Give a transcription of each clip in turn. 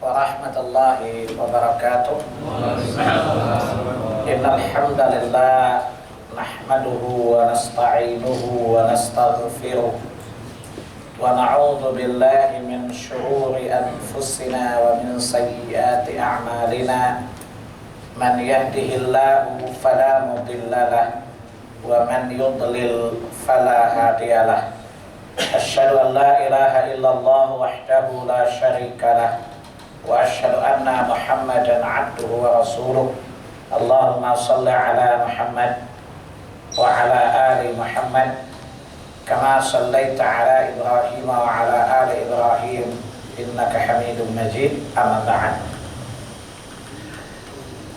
warahmatullahi wabarakatuh. Innal hamdalillah nahmaduhu wa nasta'inuhu wa nastaghfiruh wa na'udzu billahi min shururi anfusina wa min sayyiati a'malina. Man yahdihillahu fala mudilla lahu wa man yudlil fala hadiya lahu. Asyhadu an la ilaha illallah wahdahu la syarika lah wa asyhadu anna Muhammadan abduhu wa rasuluh. Allahumma shalli ala Muhammad wa ala ali Muhammad kama shallaita ala Ibrahim wa ala ali Ibrahim innaka Hamidum Majid. Amma ba'd.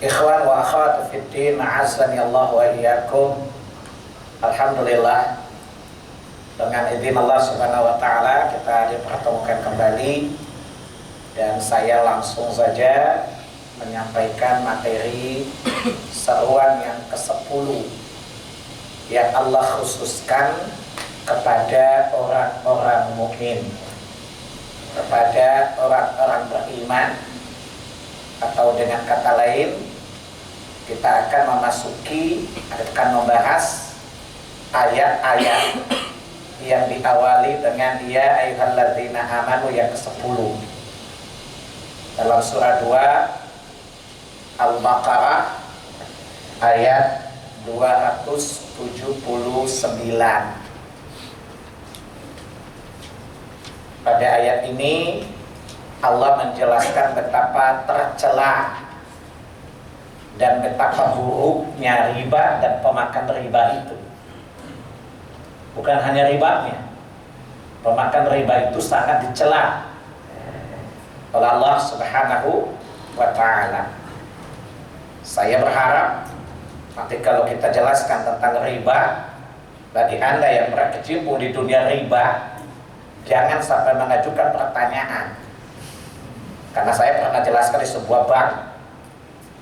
Ikhwan wa akhwat fid din, a'azzani Allah wa iyyakum. Alhamdulillah, dengan izin Allah Subhanahu wa taala kita dipertemukan kembali dan saya langsung saja menyampaikan materi seruan yang ke-10 yang Allah khususkan kepada orang-orang mukmin, kepada orang-orang beriman, atau dengan kata lain kita akan membahas ayat-ayat yang diawali dengan ya ayyuhalladzina amanu yang ke-10 dalam surah 2 Al-Baqarah ayat 279. Pada ayat ini Allah menjelaskan betapa tercela dan betapa buruknya riba dan pemakan riba itu. Bukan hanya ribanya, pemakan riba itu sangat dicela oleh Allah Subhanahu wa ta'ala. Saya berharap nanti kalau kita jelaskan tentang riba, bagi Anda yang berkecimpung di dunia riba, jangan sampai mengajukan pertanyaan. Karena saya pernah jelaskan di sebuah bank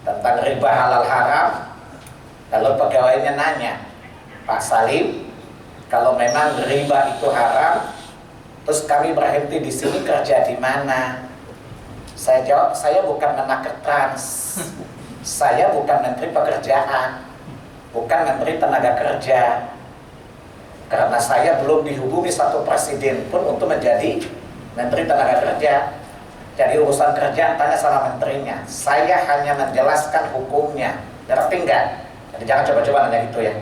tentang riba halal haram. Lalu pegawainya nanya, Pak Salim, kalau memang riba itu haram, terus kami berhenti di sini kerja di mana? Saya jawab, saya bukan menaker trans, saya bukan menteri pekerjaan, bukan menteri tenaga kerja. Karena saya belum dihubungi satu presiden pun untuk menjadi menteri tenaga kerja. Jadi urusan kerjaan tanya sama menterinya. Saya hanya menjelaskan hukumnya. Ngerti enggak? Jadi jangan coba-coba nanya gitu ya.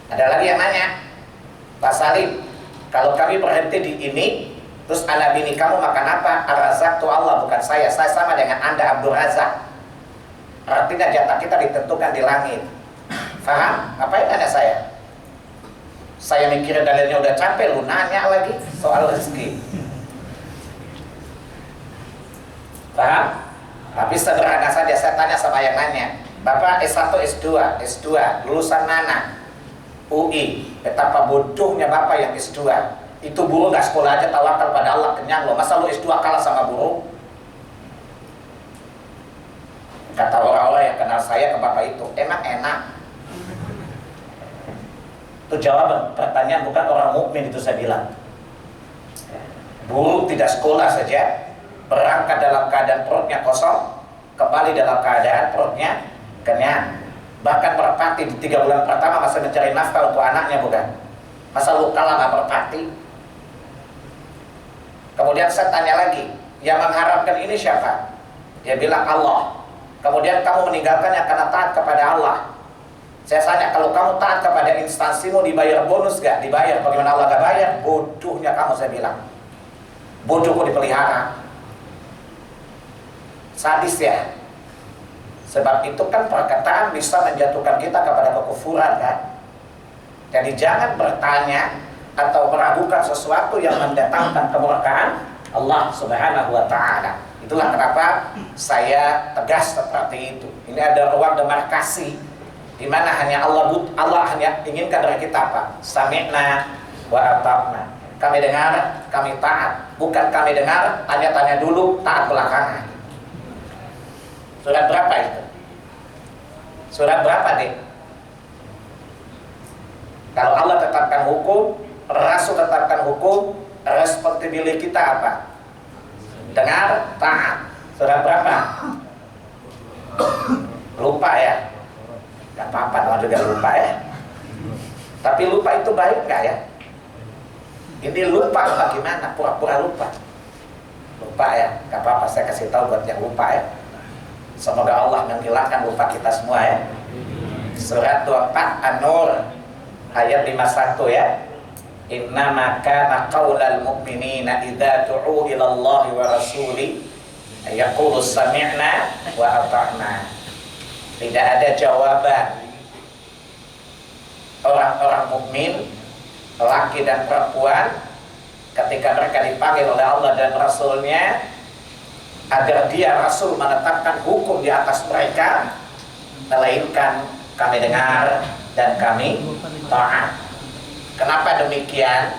Ada lagi yang nanya, Pak Salim, kalau kami berhenti di ini, terus anak bini kamu makan apa? Ar-Razak itu Allah, bukan saya. Saya sama dengan Anda, Abdul Razak. Artinya jatah kita ditentukan di langit. Faham? Apa yang nanya saya? Saya mikirin dalilnya udah capek, lu nanya lagi soal rezeki. Paham? Tapi sederhana saja, saya tanya sama yang nanya, Bapak S1, S2, S2, lulusan mana? UI. Betapa bodohnya Bapak yang S2. Itu buruh gak sekolah aja, tawakal pada Allah, kenyang loh. Masa lu S2 kalah sama buruh? Kata orang-orang yang kenal saya ke Bapak itu, emang enak. Itu jawaban, pertanyaan bukan orang mukmin itu saya bilang. Buruh tidak sekolah saja, berangkat dalam keadaan perutnya kosong, kembali dalam keadaan perutnya kenyang. Bahkan merpati di 3 bulan pertama masih mencari nafkah untuk anaknya, bukan? Masa lu kalah gak merpati? Kemudian saya tanya lagi, yang mengharapkan ini siapa? Dia bilang Allah. Kemudian kamu meninggalkannya karena taat kepada Allah. Saya tanya, kalau kamu taat kepada instansimu dibayar bonus gak? Dibayar, bagaimana Allah gak bayar? Bodohnya kamu, saya bilang. Bodohku dipelihara. Sadis ya. Sebab itu kan perkataan bisa menjatuhkan kita kepada kekufuran kan. Jadi jangan bertanya atau meragukan sesuatu yang mendatangkan kemurkaan Allah Subhanahu wa ta'ala. Itulah kenapa saya tegas seperti itu. Ini ada ruang demarkasi di mana hanya Allah hanya inginkan dari kita apa? Sami'na wa ata'na. Kami dengar, kami taat. Bukan kami dengar, tanya-tanya dulu, taat belakangan. Surat berapa itu? Surat berapa, Dek? Kalau Allah tetapkan hukum, Rasul tetapkan hukum, responsibility kita apa? taat. Surat berapa? Lupa ya? Gak apa-apa, orang juga lupa ya. Tapi lupa itu baik gak ya? Ini lupa bagaimana? Pura-pura lupa. Lupa ya? Gak apa-apa, saya kasih tahu buat yang lupa ya. Semoga Allah menghilangkan lupa kita semua ya. Surat 24 An-Nur ayat 51 ya. Innama kana qaulal mu'minina idza du'u ila Allah wa rasuli yaqulu sami'na wa ata'na. Tidak ada jawaban orang-orang mukmin, laki dan perempuan, ketika mereka dipanggil oleh Allah dan Rasulnya agar dia Rasul menetapkan hukum di atas mereka, melainkan kami dengar dan kami taat. Kenapa demikian?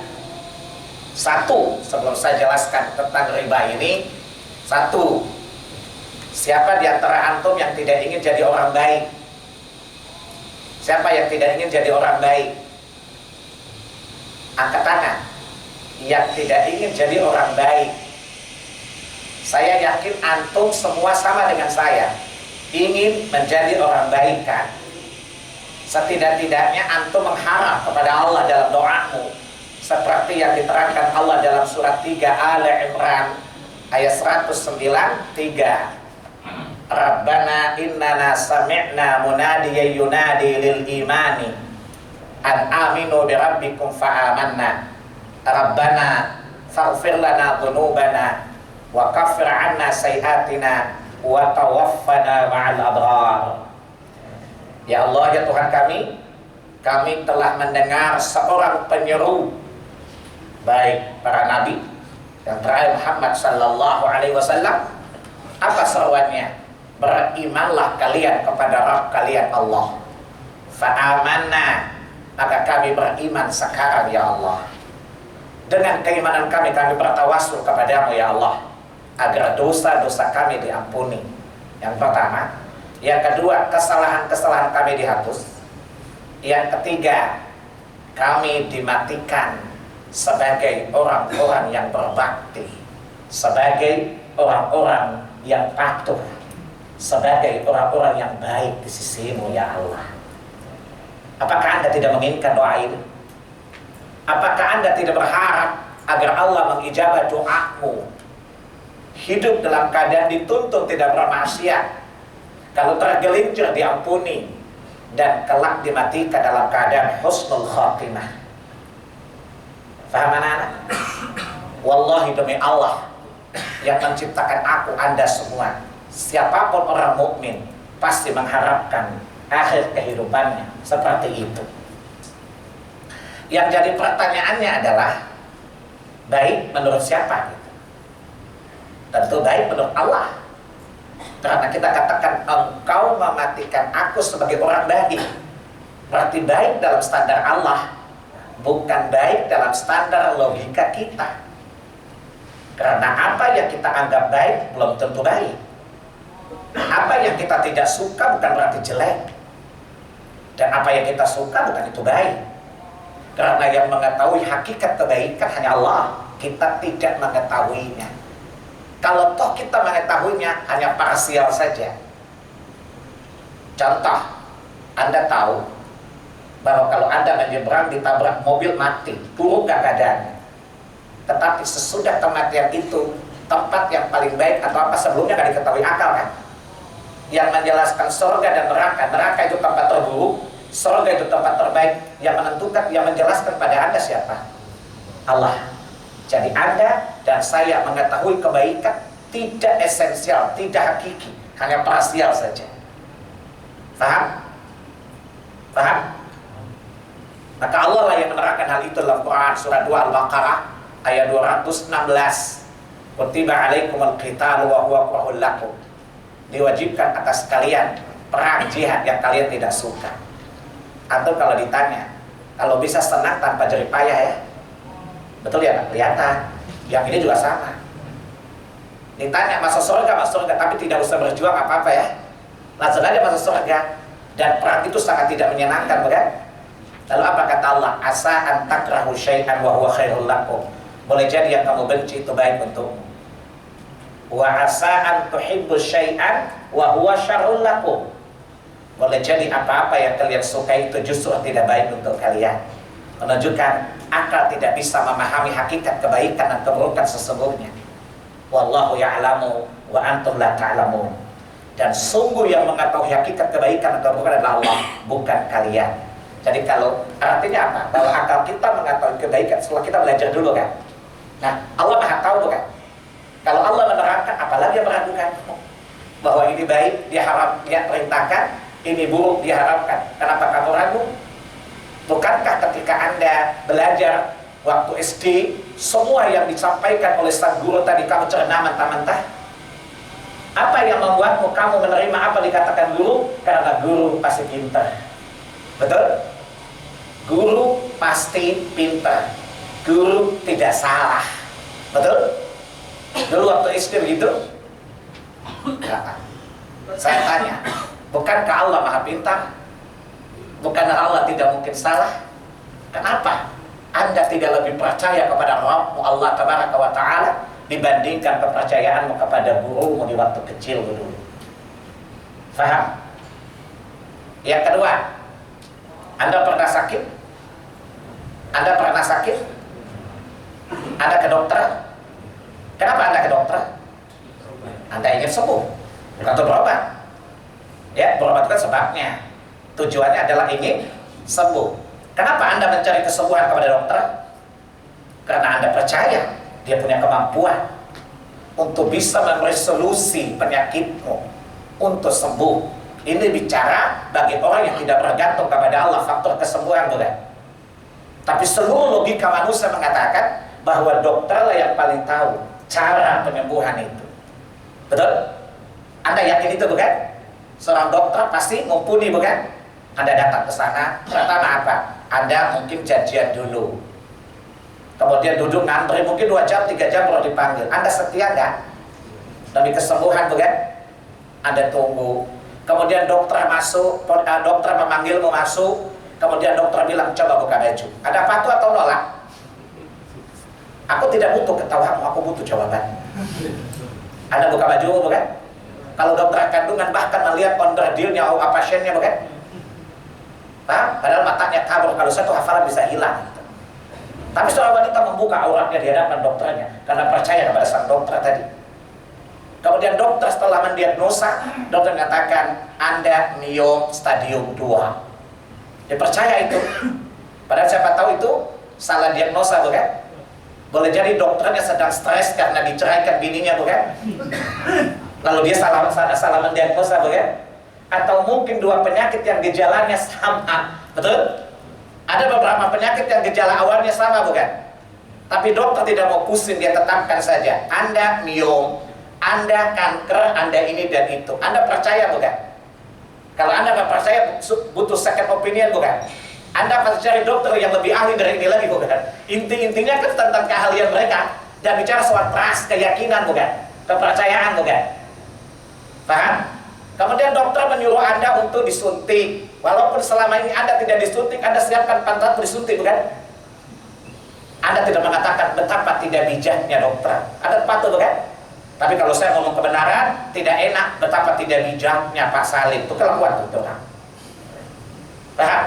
Satu, sebelum saya jelaskan tentang riba ini, satu, siapa di antara antum yang tidak ingin jadi orang baik? Siapa yang tidak ingin jadi orang baik? Angkat tangan. Yang tidak ingin jadi orang baik. Saya yakin antum semua sama dengan saya, ingin menjadi orang baik kan? Setidak-tidaknya antum mengharap kepada Allah dalam doamu, seperti yang diterangkan Allah dalam surat 3 Al-Imran ayat 109, 3. Rabbana innana sami'na munadiyan yunadi lil imani an aminu bi rabbikum fa amanna. Rabbana faghfir lana dhunubana wa kaffir 'anna sayyi'atina wa tawaffana ma'al abrar. Ya Allah, ya Tuhan kami telah mendengar seorang penyeru, baik para nabi yang terakhir Muhammad sallallahu alaihi wasallam. Apa seruannya? Berimanlah kalian kepada Rabb kalian Allah. Fa'amanna, maka kami beriman sekarang ya Allah. Dengan keimanan kami bertawasul kepadamu ya Allah, agar dosa-dosa kami diampuni. Yang pertama. Yang kedua, kesalahan-kesalahan kami dihapus. Yang ketiga, kami dimatikan sebagai orang-orang yang berbakti, sebagai orang-orang yang patuh, sebagai orang-orang yang baik di sisimu ya Allah. Apakah Anda tidak menginginkan doa ini? Apakah Anda tidak berharap agar Allah mengijabah doamu? Hidup dalam keadaan dituntun tidak bermaksiat, kalau tergelincir diampuni, dan kelak dimatikan dalam keadaan husnul khatimah. Faham anak-anak? Wallahi demi Allah yang menciptakan aku, Anda semua, siapapun orang mukmin pasti mengharapkan akhir kehidupannya seperti itu. Yang jadi pertanyaannya adalah, baik menurut siapa? Tentu baik menurut Allah. Karena kita katakan engkau mematikan aku sebagai orang baik, berarti baik dalam standar Allah, bukan baik dalam standar logika kita. Karena apa yang kita anggap baik belum tentu baik. Apa yang kita tidak suka bukan berarti jelek, dan apa yang kita suka bukan itu baik. Karena yang mengetahui hakikat kebaikan hanya Allah, kita tidak mengetahuinya. Kalau toh kita mengetahuinya hanya parsial saja. Contoh, Anda tahu bahwa kalau Anda menyeberang ditabrak mobil mati, buruk gak keadaannya. Tetapi sesudah kematian itu, tempat yang paling baik atau apa sebelumnya gak diketahui akal kan? Yang menjelaskan surga dan neraka, neraka itu tempat terburuk, surga itu tempat terbaik. Yang menentukan, yang menjelaskan pada Anda siapa? Allah. Jadi Anda dan saya mengetahui kebaikan tidak esensial, tidak hakiki, hanya parsial saja. Paham? Paham? Maka Allah lah yang menerangkan hal itu dalam Quran surah 2 Al-Baqarah ayat 216. Kutiba alaikumul qitalu wa huwa kurhul lakum. Diwajibkan atas kalian perang jihad yang kalian tidak suka. Atau kalau ditanya, kalau bisa senang tanpa jerih payah ya. Betul ya Pak? Kelihatan. Yang ini juga sama. Ditanya masuk surga, tapi tidak usah berjuang apa-apa ya. Langsung aja masuk surga. Dan perang itu sangat tidak menyenangkan, bukan? Lalu apa kata Allah? Asa an takrahu syai'an wa huwa khairul lakum. Boleh jadi yang kamu benci itu baik untukmu. Wa asa an tuhibbu syai'an wa huwa syarrul lakum. Boleh jadi apa-apa yang kalian suka itu justru tidak baik untuk kalian. Menunjukkan akal tidak bisa memahami hakikat kebaikan dan keburukan sesungguhnya. Wallahu ya'lamu wa antum la ta'lamun. Dan sungguh yang mengetahui hakikat kebaikan dan keburukan adalah Allah, bukan kalian. Jadi kalau artinya apa? Bahwa akal kita mengetahui kebaikan setelah kita belajar dulu kan. Nah, Allah Maha tahu bukan? Kalau Allah menerangkan, apalagi yang meragukan bahwa ini baik, dia perintahkan, ini buruk, diharapkan. Kenapa kamu ragu? Bukankah ketika Anda belajar waktu SD, semua yang disampaikan oleh sang guru tadi kamu cerna mentah-mentah? Apa yang membuatmu kamu menerima apa dikatakan guru? Karena guru pasti pintar. Betul? Guru pasti pintar. Guru tidak salah. Betul? Dulu waktu SD begitu? Saya tanya, bukankah Allah Maha Pintar? Bukankah Allah tidak mungkin salah? Kenapa Anda tidak lebih percaya kepada Rabbmu Allah Tabaraka wa Ta'ala dibandingkan kepercayaanmu kepada gurumu di waktu kecil dulu? Faham? Yang kedua, Anda pernah sakit? Anda pernah sakit? Anda ke dokter? Kenapa Anda ke dokter? Anda ingin sembuh, bukan untuk berobat. Ya, berobat kan sebabnya. Tujuannya adalah ingin sembuh. Kenapa Anda mencari kesembuhan kepada dokter? Karena Anda percaya dia punya kemampuan untuk bisa memberi solusi penyakitmu untuk sembuh. Ini bicara bagi orang yang tidak bergantung kepada Allah, faktor kesembuhan bukan. Tapi seluruh logika manusia mengatakan bahwa dokterlah yang paling tahu cara penyembuhan itu. Betul? Anda yakin itu bukan? Seorang dokter pasti mumpuni bukan? Anda datang ke sana, pertama apa? Anda mungkin janjian dulu, kemudian duduk ngantri mungkin 2 jam, 3 jam baru dipanggil. Anda setia nggak demi kesembuhan bukan? Anda tunggu, kemudian dokter masuk, dokter memanggilmu masuk, kemudian dokter bilang coba buka baju. Ada patuh atau nolak? Aku tidak butuh ketawamu, aku butuh jawaban. Anda buka baju bukan? Kalau dokter kandungan bahkan melihat onderdilnya atau pasiennya bukan? Nah, padahal matanya kabur, kalau satu hafalan bisa hilang. Tapi seorang wanita membuka auratnya di hadapan dokternya karena percaya kepada sang dokter tadi. Kemudian dokter setelah mendiagnosa, dokter mengatakan Anda miom stadium 2. Dia percaya itu. Padahal siapa tahu itu salah diagnosa bukan? Boleh jadi dokternya sedang stres karena diceraikan bininya bukan? Lalu dia salah mendiagnosa bukan? Atau mungkin 2 penyakit yang gejalanya sama, betul? Ada beberapa penyakit yang gejala awalnya sama bukan? Tapi dokter tidak mau pusing, dia tetapkan saja Anda miom, Anda kanker, Anda ini dan itu. Anda percaya bukan? Kalau Anda nggak percaya, butuh second opinion bukan? Anda akan cari dokter yang lebih ahli dari ini lagi bukan? Inti-intinya kan tentang keahlian mereka dan bicara soal trust, keyakinan bukan? Kepercayaan bukan? Paham? Kemudian dokter menyuruh Anda untuk disuntik. Walaupun selama ini Anda tidak disuntik, Anda siapkan pantat disuntik bukan? Anda tidak mengatakan betapa tidak bijaknya dokter. Anda patuh bukan? Tapi kalau saya ngomong kebenaran, tidak enak, betapa tidak bijaknya Pak Salim. Itu kelakuan itu orang. Paham?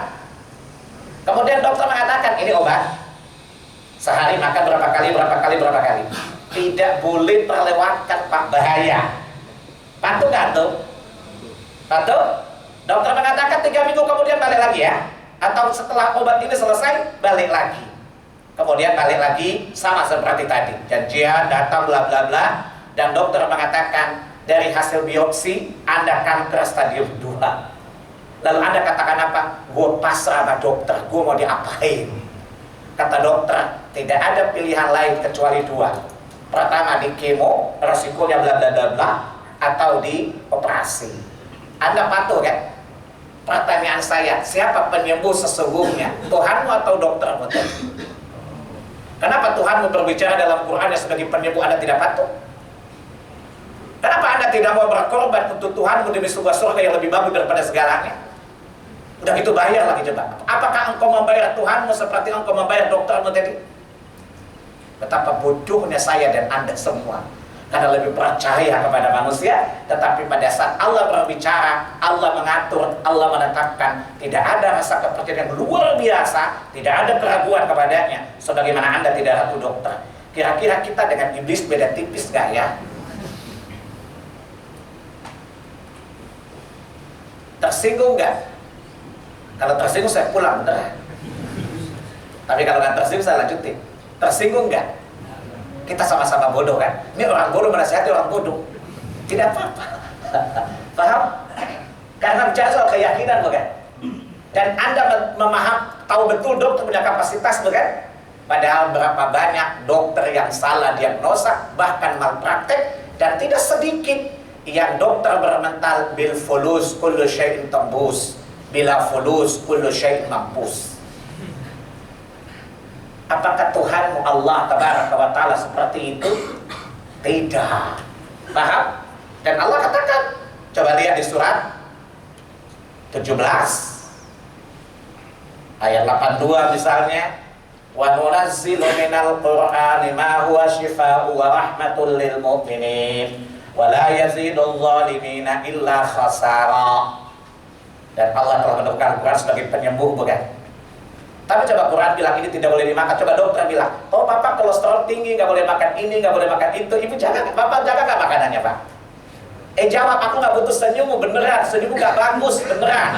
Kemudian dokter mengatakan ini obat. Sehari makan berapa kali. Tidak boleh terlewatkan Pak, bahaya. Patuh nggak tuh? Patuh? Dokter mengatakan 3 minggu kemudian balik lagi ya. Atau setelah obat ini selesai, balik lagi. Kemudian balik lagi, sama seperti tadi. Janjian, datang, bla bla bla. Dan dokter mengatakan, dari hasil biopsi, Anda kanker stadium 2. Lalu Anda katakan apa? Gue pasrah sama dokter, gue mau diapain? Kata dokter, tidak ada pilihan lain kecuali 2. Pertama di kemo, resikonya bla bla bla bla, atau di operasi. Anda patuh kan? Pertanyaan saya, siapa penyembuh sesungguhnya? Tuhanmu atau doktermu? Kenapa Tuhanmu berbicara dalam Quran sebagai penyembuh, Anda tidak patuh? Kenapa Anda tidak mau berkorban untuk Tuhanmu demi sebuah surga yang lebih bagus daripada segalanya? Udah gitu bayar lagi coba. Apakah engkau membayar Tuhanmu seperti engkau membayar doktermu tadi? Betapa bodohnya saya dan Anda semua. karena lebih percaya kepada manusia. Tetapi pada saat Allah berbicara, Allah mengatur, Allah menetapkan, tidak ada rasa kepercayaan yang luar biasa, tidak ada keraguan kepadanya. Sebagaimana Anda tidak ragu dokter. Kira-kira kita dengan iblis beda tipis gak ya? Tersinggung gak? Kalau tersinggung saya pulang beneran. Tapi kalau nggak tersinggung saya lanjutin. Tersinggung gak? Kita sama-sama bodoh kan? Ini orang bodoh menasihati orang bodoh. Tidak apa-apa. Paham? Karena bicara soal keyakinan bukan? Dan Anda tahu betul dokter punya kapasitas bukan? Padahal berapa banyak dokter yang salah diagnosa, bahkan malpraktek, dan tidak sedikit yang dokter bermental bil fulus kullu syai'in tambus, bila fulus kullu syai'in mampus. Apakah Tuhanmu Allah Tabaraka wa Ta'ala seperti itu? Tidak. Paham? Dan Allah katakan, coba lihat di surat 17 ayat 82 misalnya, wa nunazzilu minal qur'ani ma huwa shifaa'un wa rahmatul lil mu'minin wa la yazidul zalimina illa khasara. Dan Allah telah menurunkan Quran sebagai penyembuh bukan? Tapi coba Quran bilang ini tidak boleh dimakan. Coba dokter bilang, oh papa kolesterol tinggi, nggak boleh makan ini, nggak boleh makan itu. Ibu jaga, bapak jaga nggak makanannya pak? Jawab, aku nggak butuh senyummu beneran, senyummu nggak bagus beneran.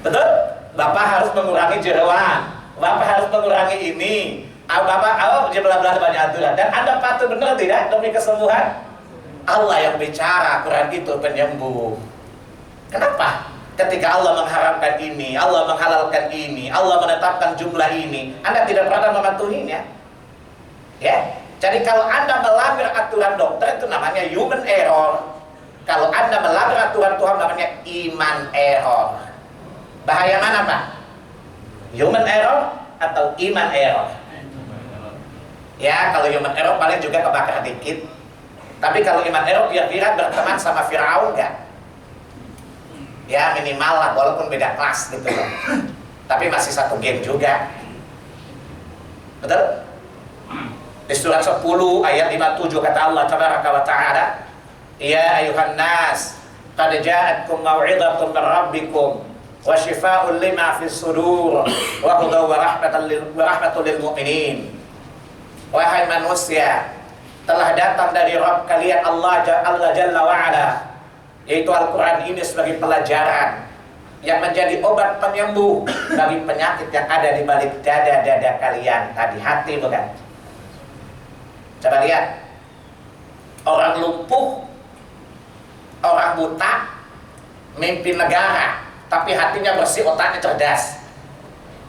Betul? Bapak harus mengurangi jeroan, bapak harus mengurangi ini. Bapak, bla-bla banyak aturan. Dan Anda patuh bener tidak demi kesembuhan? Allah yang bicara, Quran itu penyembuh. Kenapa? Ketika Allah mengharamkan ini, Allah menghalalkan ini, Allah menetapkan jumlah ini, Anda tidak pernah mematuhinya. Ya, jadi kalau Anda melanggar aturan dokter itu namanya human error. Kalau Anda melanggar aturan Tuhan namanya iman error. Bahaya mana Pak? Human error atau iman error? Ya, kalau human error paling juga kebakar dikit. Tapi kalau iman error kira-kira berteman sama Firaun nggak? Ya minimal lah, walaupun beda kelas gitu loh. Tapi masih satu game juga. Betul? Di surat 10 ayat 57 kata Allah Tabaraka wa Ta'ala, ya ayuhan nas qad ja'atkum mau'izatun min rabbikum wa shifaa'un lima fis sudur wa hudaw wa rahmatul lil mu'minin. Wahai manusia, telah datang dari Rabb kalian Allah Jalla wa Ala, yaitu Al-Quran ini sebagai pelajaran yang menjadi obat penyembuh bagi penyakit yang ada di balik dada-dada kalian tadi, hati bukan? Coba lihat, orang lumpuh, orang buta, mimpi negara, tapi hatinya bersih, otaknya cerdas.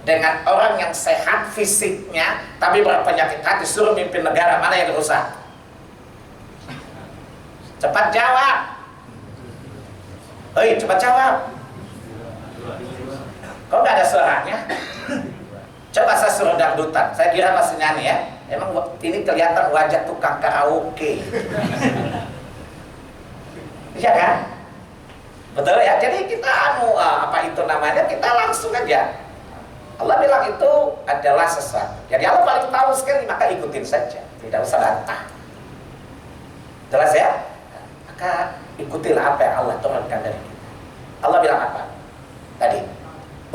Dengan orang yang sehat fisiknya, tapi berpenyakit hati, suruh mimpi negara, mana yang rusak? Cepat jawab. Hei, cepat jawab. Kok nggak ada suaranya? Coba saya suruh dangdutan. Saya kira masih nyanyi ya. Emang ini kelihatan wajah tukang karaoke. Iya kan? Betul ya. Jadi kita apa itu namanya? Kita langsung aja. Allah bilang itu adalah sesuatu. Jadi Allah paling tahu sekali, maka ikutin saja. Tidak usah bantah. Jelas ya? Maka ikutilah apa yang Allah turunkan dari kita. Allah bilang apa? Tadi,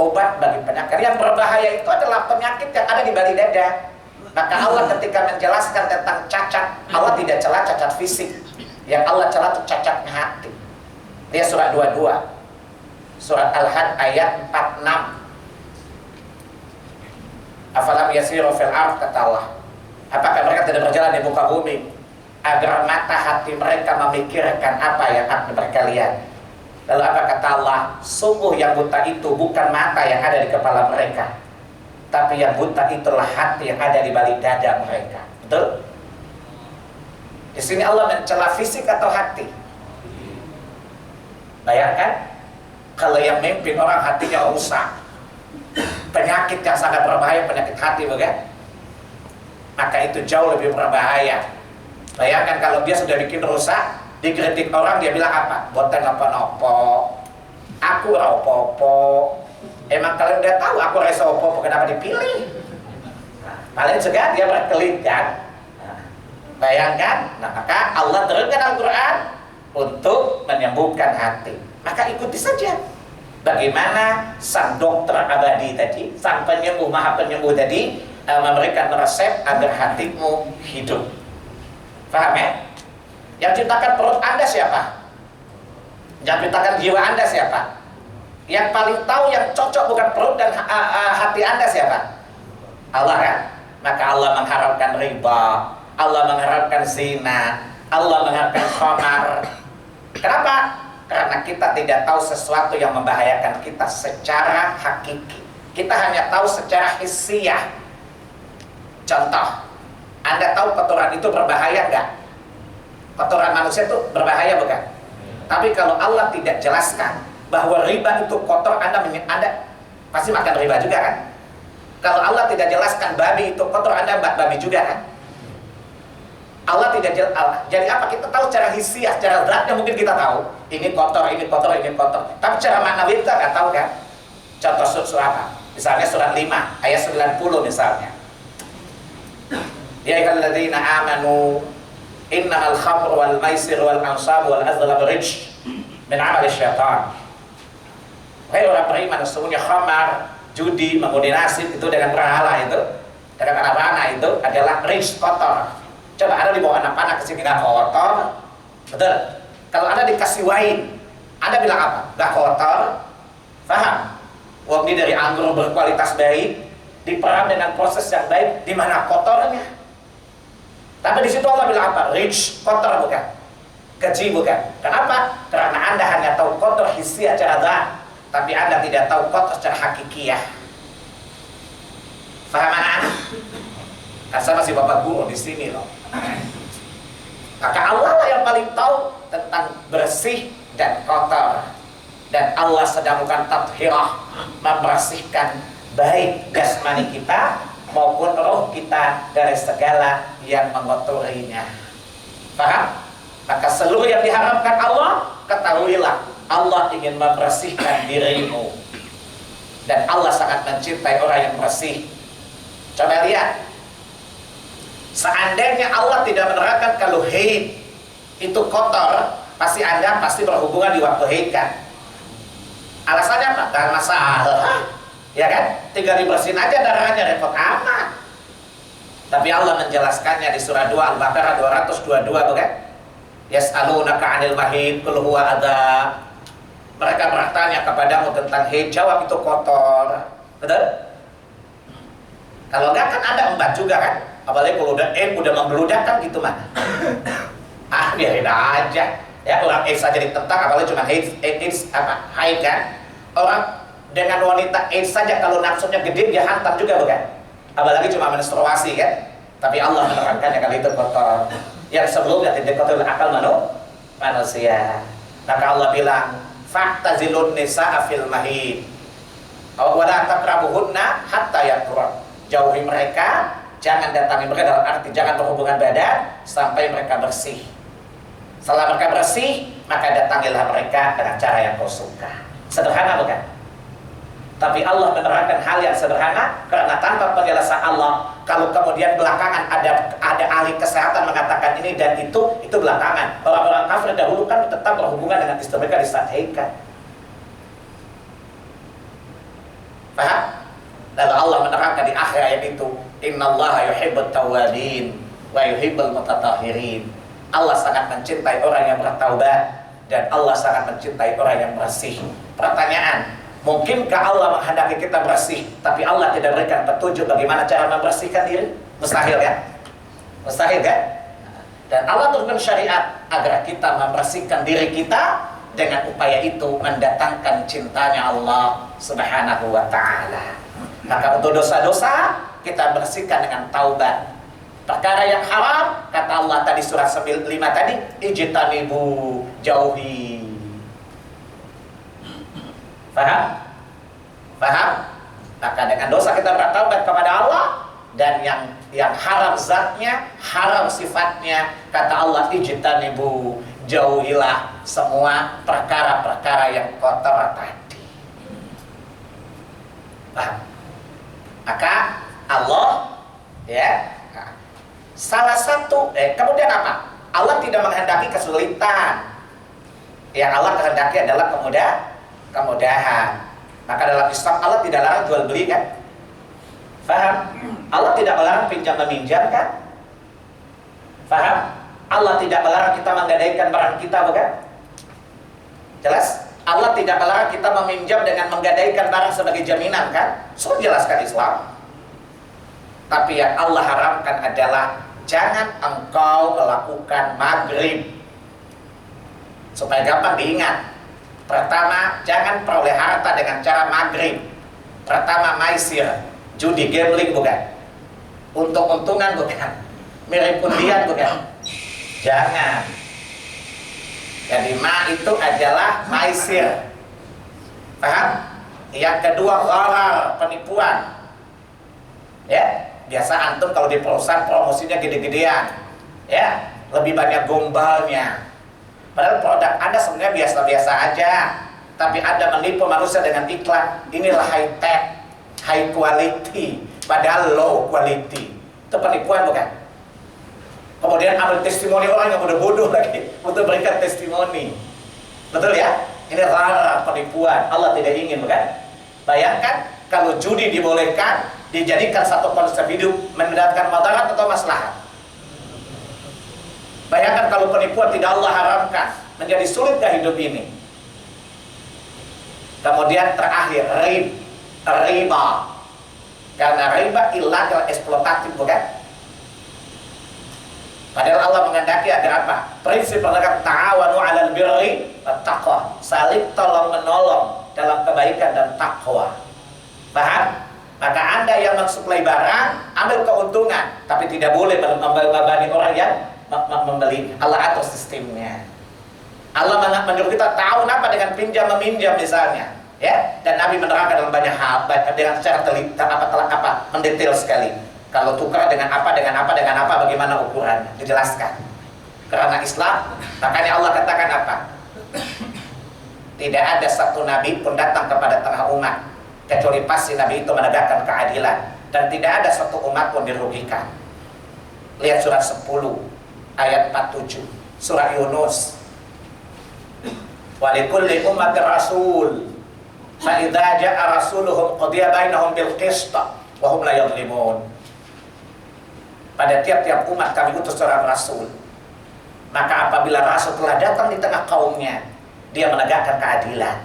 obat bagi penyakit yang berbahaya itu adalah penyakit yang ada di balik dada. Maka Allah ketika menjelaskan tentang cacat, Allah tidak celah cacat fisik. Yang Allah celah itu cacatnya hati. Dia surat 22, surat Al-Had ayat 46. Afalam yasiru fil ardh, kata Allah, apakah mereka tidak berjalan di muka bumi agar mata hati mereka memikirkan apa yang akan mereka lihat. Lalu apa kata Allah? Sungguh yang buta itu bukan mata yang ada di kepala mereka, tapi yang buta itulah hati yang ada di balik dada mereka. Betul? Di sini Allah mencela fisik atau hati? Bayangkan kalau yang memimpin orang hatinya rusak, penyakit yang sangat berbahaya, penyakit hati bukan? Maka itu jauh lebih berbahaya. Bayangkan kalau dia sudah bikin rusak, dikritik orang, dia bilang apa? Boten apa-apa, aku apa-apa. Emang kalian udah tahu aku rasa apa-apa, kenapa dipilih? Paling juga dia berkelit kan? Bayangkan, nah maka Allah turunkan Al-Quran untuk menyembuhkan hati. Maka ikuti saja. Bagaimana sang dokter abadi tadi, sang penyembuh, maha penyembuh tadi memberikan resep agar hatimu hidup. Paham ya? Yang ciptakan perut Anda siapa? Yang ciptakan jiwa Anda siapa? Yang paling tahu yang cocok bukan perut dan hati Anda siapa? Allah kan? Maka Allah mengharapkan riba, Allah mengharapkan zina, Allah mengharapkan khamar. Kenapa? Karena kita tidak tahu sesuatu yang membahayakan kita secara hakiki. Kita hanya tahu secara hissiyah. Contoh, Anda tahu kotoran itu berbahaya enggak? Kotoran manusia itu berbahaya bukan? Tapi kalau Allah tidak jelaskan bahwa riba itu kotor, Anda pasti makan riba juga kan? Kalau Allah tidak jelaskan babi itu kotor, Anda babi juga kan? Allah tidak jelas. Jadi apa? Kita tahu secara hissiyah, secara zatnya mungkin kita tahu ini kotor, ini kotor, ini kotor. Tapi secara maknawi kita nggak tahu kan? Contoh surah apa? Misalnya surat 5 ayat 90 misalnya. Ya ayyuhalladzina amanu innamal khamru wal maisir wal ansab wal azlam rijs min amali syaitan. Hai orang beriman, sesungguhnya khamar, judi, mengundi nasib itu dengan berhala itu, dengan anak panah itu adalah rijs, kotor. Coba Anda dibawa anak panah ke sini nggak kotor, betul? Kalau Anda dikasih wain, Anda bilang apa? Nggak kotor, paham? Wong ini dari anggur berkualitas baik, diperam dengan proses yang baik, di mana kotornya? Tapi di situ Allah bilang apa? Rich, kotor bukan? Keji bukan? Kenapa? Karena Anda hanya tahu kotor hissiyah secara zat, tapi Anda tidak tahu kotor secara hakikiyah. Paham anak-anak? Kan saya masih bapak guru di sini loh. Maka Allah lah yang paling tahu tentang bersih dan kotor. Dan Allah sedang melakukan tathhirah, membersihkan baik jasmani kita maupun roh kita dari segala yang mengotorinya. Paham? Maka seluruh yang diharapkan Allah, ketahuilah Allah ingin membersihkan dirimu. Dan Allah sangat mencintai orang yang bersih. Coba lihat, seandainya Allah tidak menerangkan kalau haid itu kotor, pasti Anda pasti berhubungan di waktu haid kan? Alasannya apa? Gak masalah, ya kan? Tinggal dibersihin aja darahnya, repot amat. Tapi Allah menjelaskannya di surah 2 Al-Baqarah 222 bukan? Yas'alunaka 'anil mahid qul huwa adza. Mereka bertanya kepadamu tentang haid, jawab itu kotor. Betul? Kalau enggak kan ada embat juga kan? Apalagi kalau udah membludak kan gitu mah. Biarin aja. Ya, orang AIDS saja ditentang, apalagi cuma haid kan? Orang dengan wanita AIDS saja kalau nafsunya gede dia hantam juga bukan? Apalagi cuma menstruasi kan? Tapi Allah menerangkannya kalau itu kotor. Yang sebelumnya tidak kotor akal manusia. Maka Allah bilang, fa'tazilun nisa'a fil mahid. Wa la taqrabuhunna hatta yaqra. Jauhi mereka, jangan datangi mereka, dalam arti jangan berhubungan badan sampai mereka bersih. Setelah mereka bersih, maka datangilah mereka dengan cara yang kau suka. Sederhana bukan? Tapi Allah menerangkan hal yang sederhana karena tanpa penjelasan Allah, kalau kemudian belakangan ada ahli kesehatan mengatakan ini dan itu belakangan. Orang-orang kafir dahulu kan tetap berhubungan dengan istri mereka di saat haid kan. Paham? Lalu Allah menerangkan di akhir ayat itu, innallaha yuhibbut tawwabin wa yuhibbul mutatahhirin. Allah sangat mencintai orang yang bertaubat dan Allah sangat mencintai orang yang bersih. Pertanyaan, mungkinkah Allah menghendaki kita bersih tapi Allah tidak berikan petunjuk bagaimana cara membersihkan diri? Mustahil ya? Mustahil kan? Dan Allah turunkan syariat agar kita membersihkan diri kita, dengan upaya itu mendatangkan cintanya Allah Subhanahu wa ta'ala. Maka untuk dosa-dosa kita bersihkan dengan taubat. Perkara yang haram, kata Allah tadi surah 5 tadi, ijtanibu, jauhi. Paham? Paham? Maka dengan dosa kita bertaubat kepada Allah, dan yang haram zatnya, haram sifatnya, kata Allah ijtanibu, jauhilah semua perkara-perkara yang kotor tadi. Paham? Maka Allah ya Salah satu, kemudian apa? Allah tidak menghendaki kesulitan. Yang Allah kehendaki adalah kemudahan. Maka dalam Islam Allah tidak larang jual beli kan? Paham? Allah tidak melarang pinjam meminjam kan? Paham? Allah tidak melarang kita menggadaikan barang kita bukan? Jelas? Allah tidak melarang kita meminjam dengan menggadaikan barang sebagai jaminan kan? Sudah jelaskan Islam. Tapi yang Allah haramkan adalah jangan engkau melakukan maghrib. Supaya gampang diingat. Pertama, jangan peroleh harta dengan cara maghrib. Pertama, maisir, judi, gambling bukan? Untung-untungan bukan? Mirip undian bukan? Jangan. Jadi itu adalah maisir. Paham? Yang kedua, gharar, penipuan. Ya, biasa antum kalau di perusahaan promosinya gede-gedean. Ya, lebih banyak gombalnya. Padahal produk Anda sebenarnya biasa-biasa aja, tapi Anda menipu manusia dengan iklan. Inilah high tech, high quality, padahal low quality. Itu penipuan bukan? Kemudian ambil testimoni orang yang bodoh-bodoh lagi untuk berikan testimoni. Betul ya? Ini rara penipuan. Allah tidak ingin bukan? Bayangkan kalau judi dibolehkan, dijadikan satu konsep hidup, mendatangkan madarat atau maslahat. Bayangkan kalau penipuan tidak Allah haramkan, menjadi sulit gak hidup ini? Kemudian terakhir, riba. Karena riba ilegal, eksploitatif bukan? Padahal Allah menghendaki agar apa? Prinsip menegak ta'awanu 'alal birri wat taqwa, saling tolong menolong dalam kebaikan dan takwa. Paham? Maka Anda yang mensuplai barang, ambil keuntungan, tapi tidak boleh membebani orang yang membeli. Allah atur sistemnya. Allah menyuruh kita tahu apa dengan pinjam meminjam misalnya, ya. Dan Nabi menerangkan dalam banyak hal dengan secara mendetail sekali. Kalau tukar dengan apa, bagaimana ukurannya, dijelaskan. Karena Islam, makanya Allah katakan apa? Tidak ada satu nabi pun datang kepada tengah umat kecuali pasti nabi itu menegakkan keadilan, dan tidak ada satu umat pun dirugikan. Lihat surat 10 ayat 47, surah Yunus. Wa likulli ummatin rasul fa idza jaa rasuluhum qudiya bainahum bil qist wa hum la yadhlimun. Pada tiap-tiap umat kami utus seorang rasul. Maka apabila rasul telah datang di tengah kaumnya, dia menegakkan keadilan.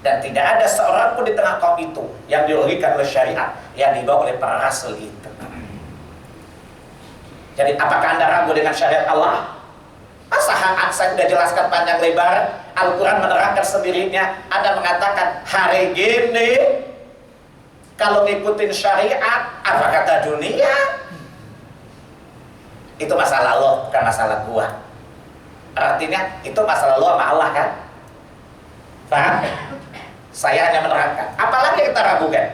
Dan tidak ada seorang pun di tengah kaum itu yang dirugikan oleh syariat yang dibawa oleh para rasul itu. Jadi apakah Anda ragu dengan syariat Allah? Masa saya sudah jelaskan panjang lebar, Al-Quran menerangkan sendirinya. Anda mengatakan hari gini kalau ngikutin syariat, apa kata dunia? Itu masalah lo, bukan masalah gua. Artinya itu masalah lo sama Allah kan? Paham? Saya hanya menerangkan. Apalagi kita ragukan?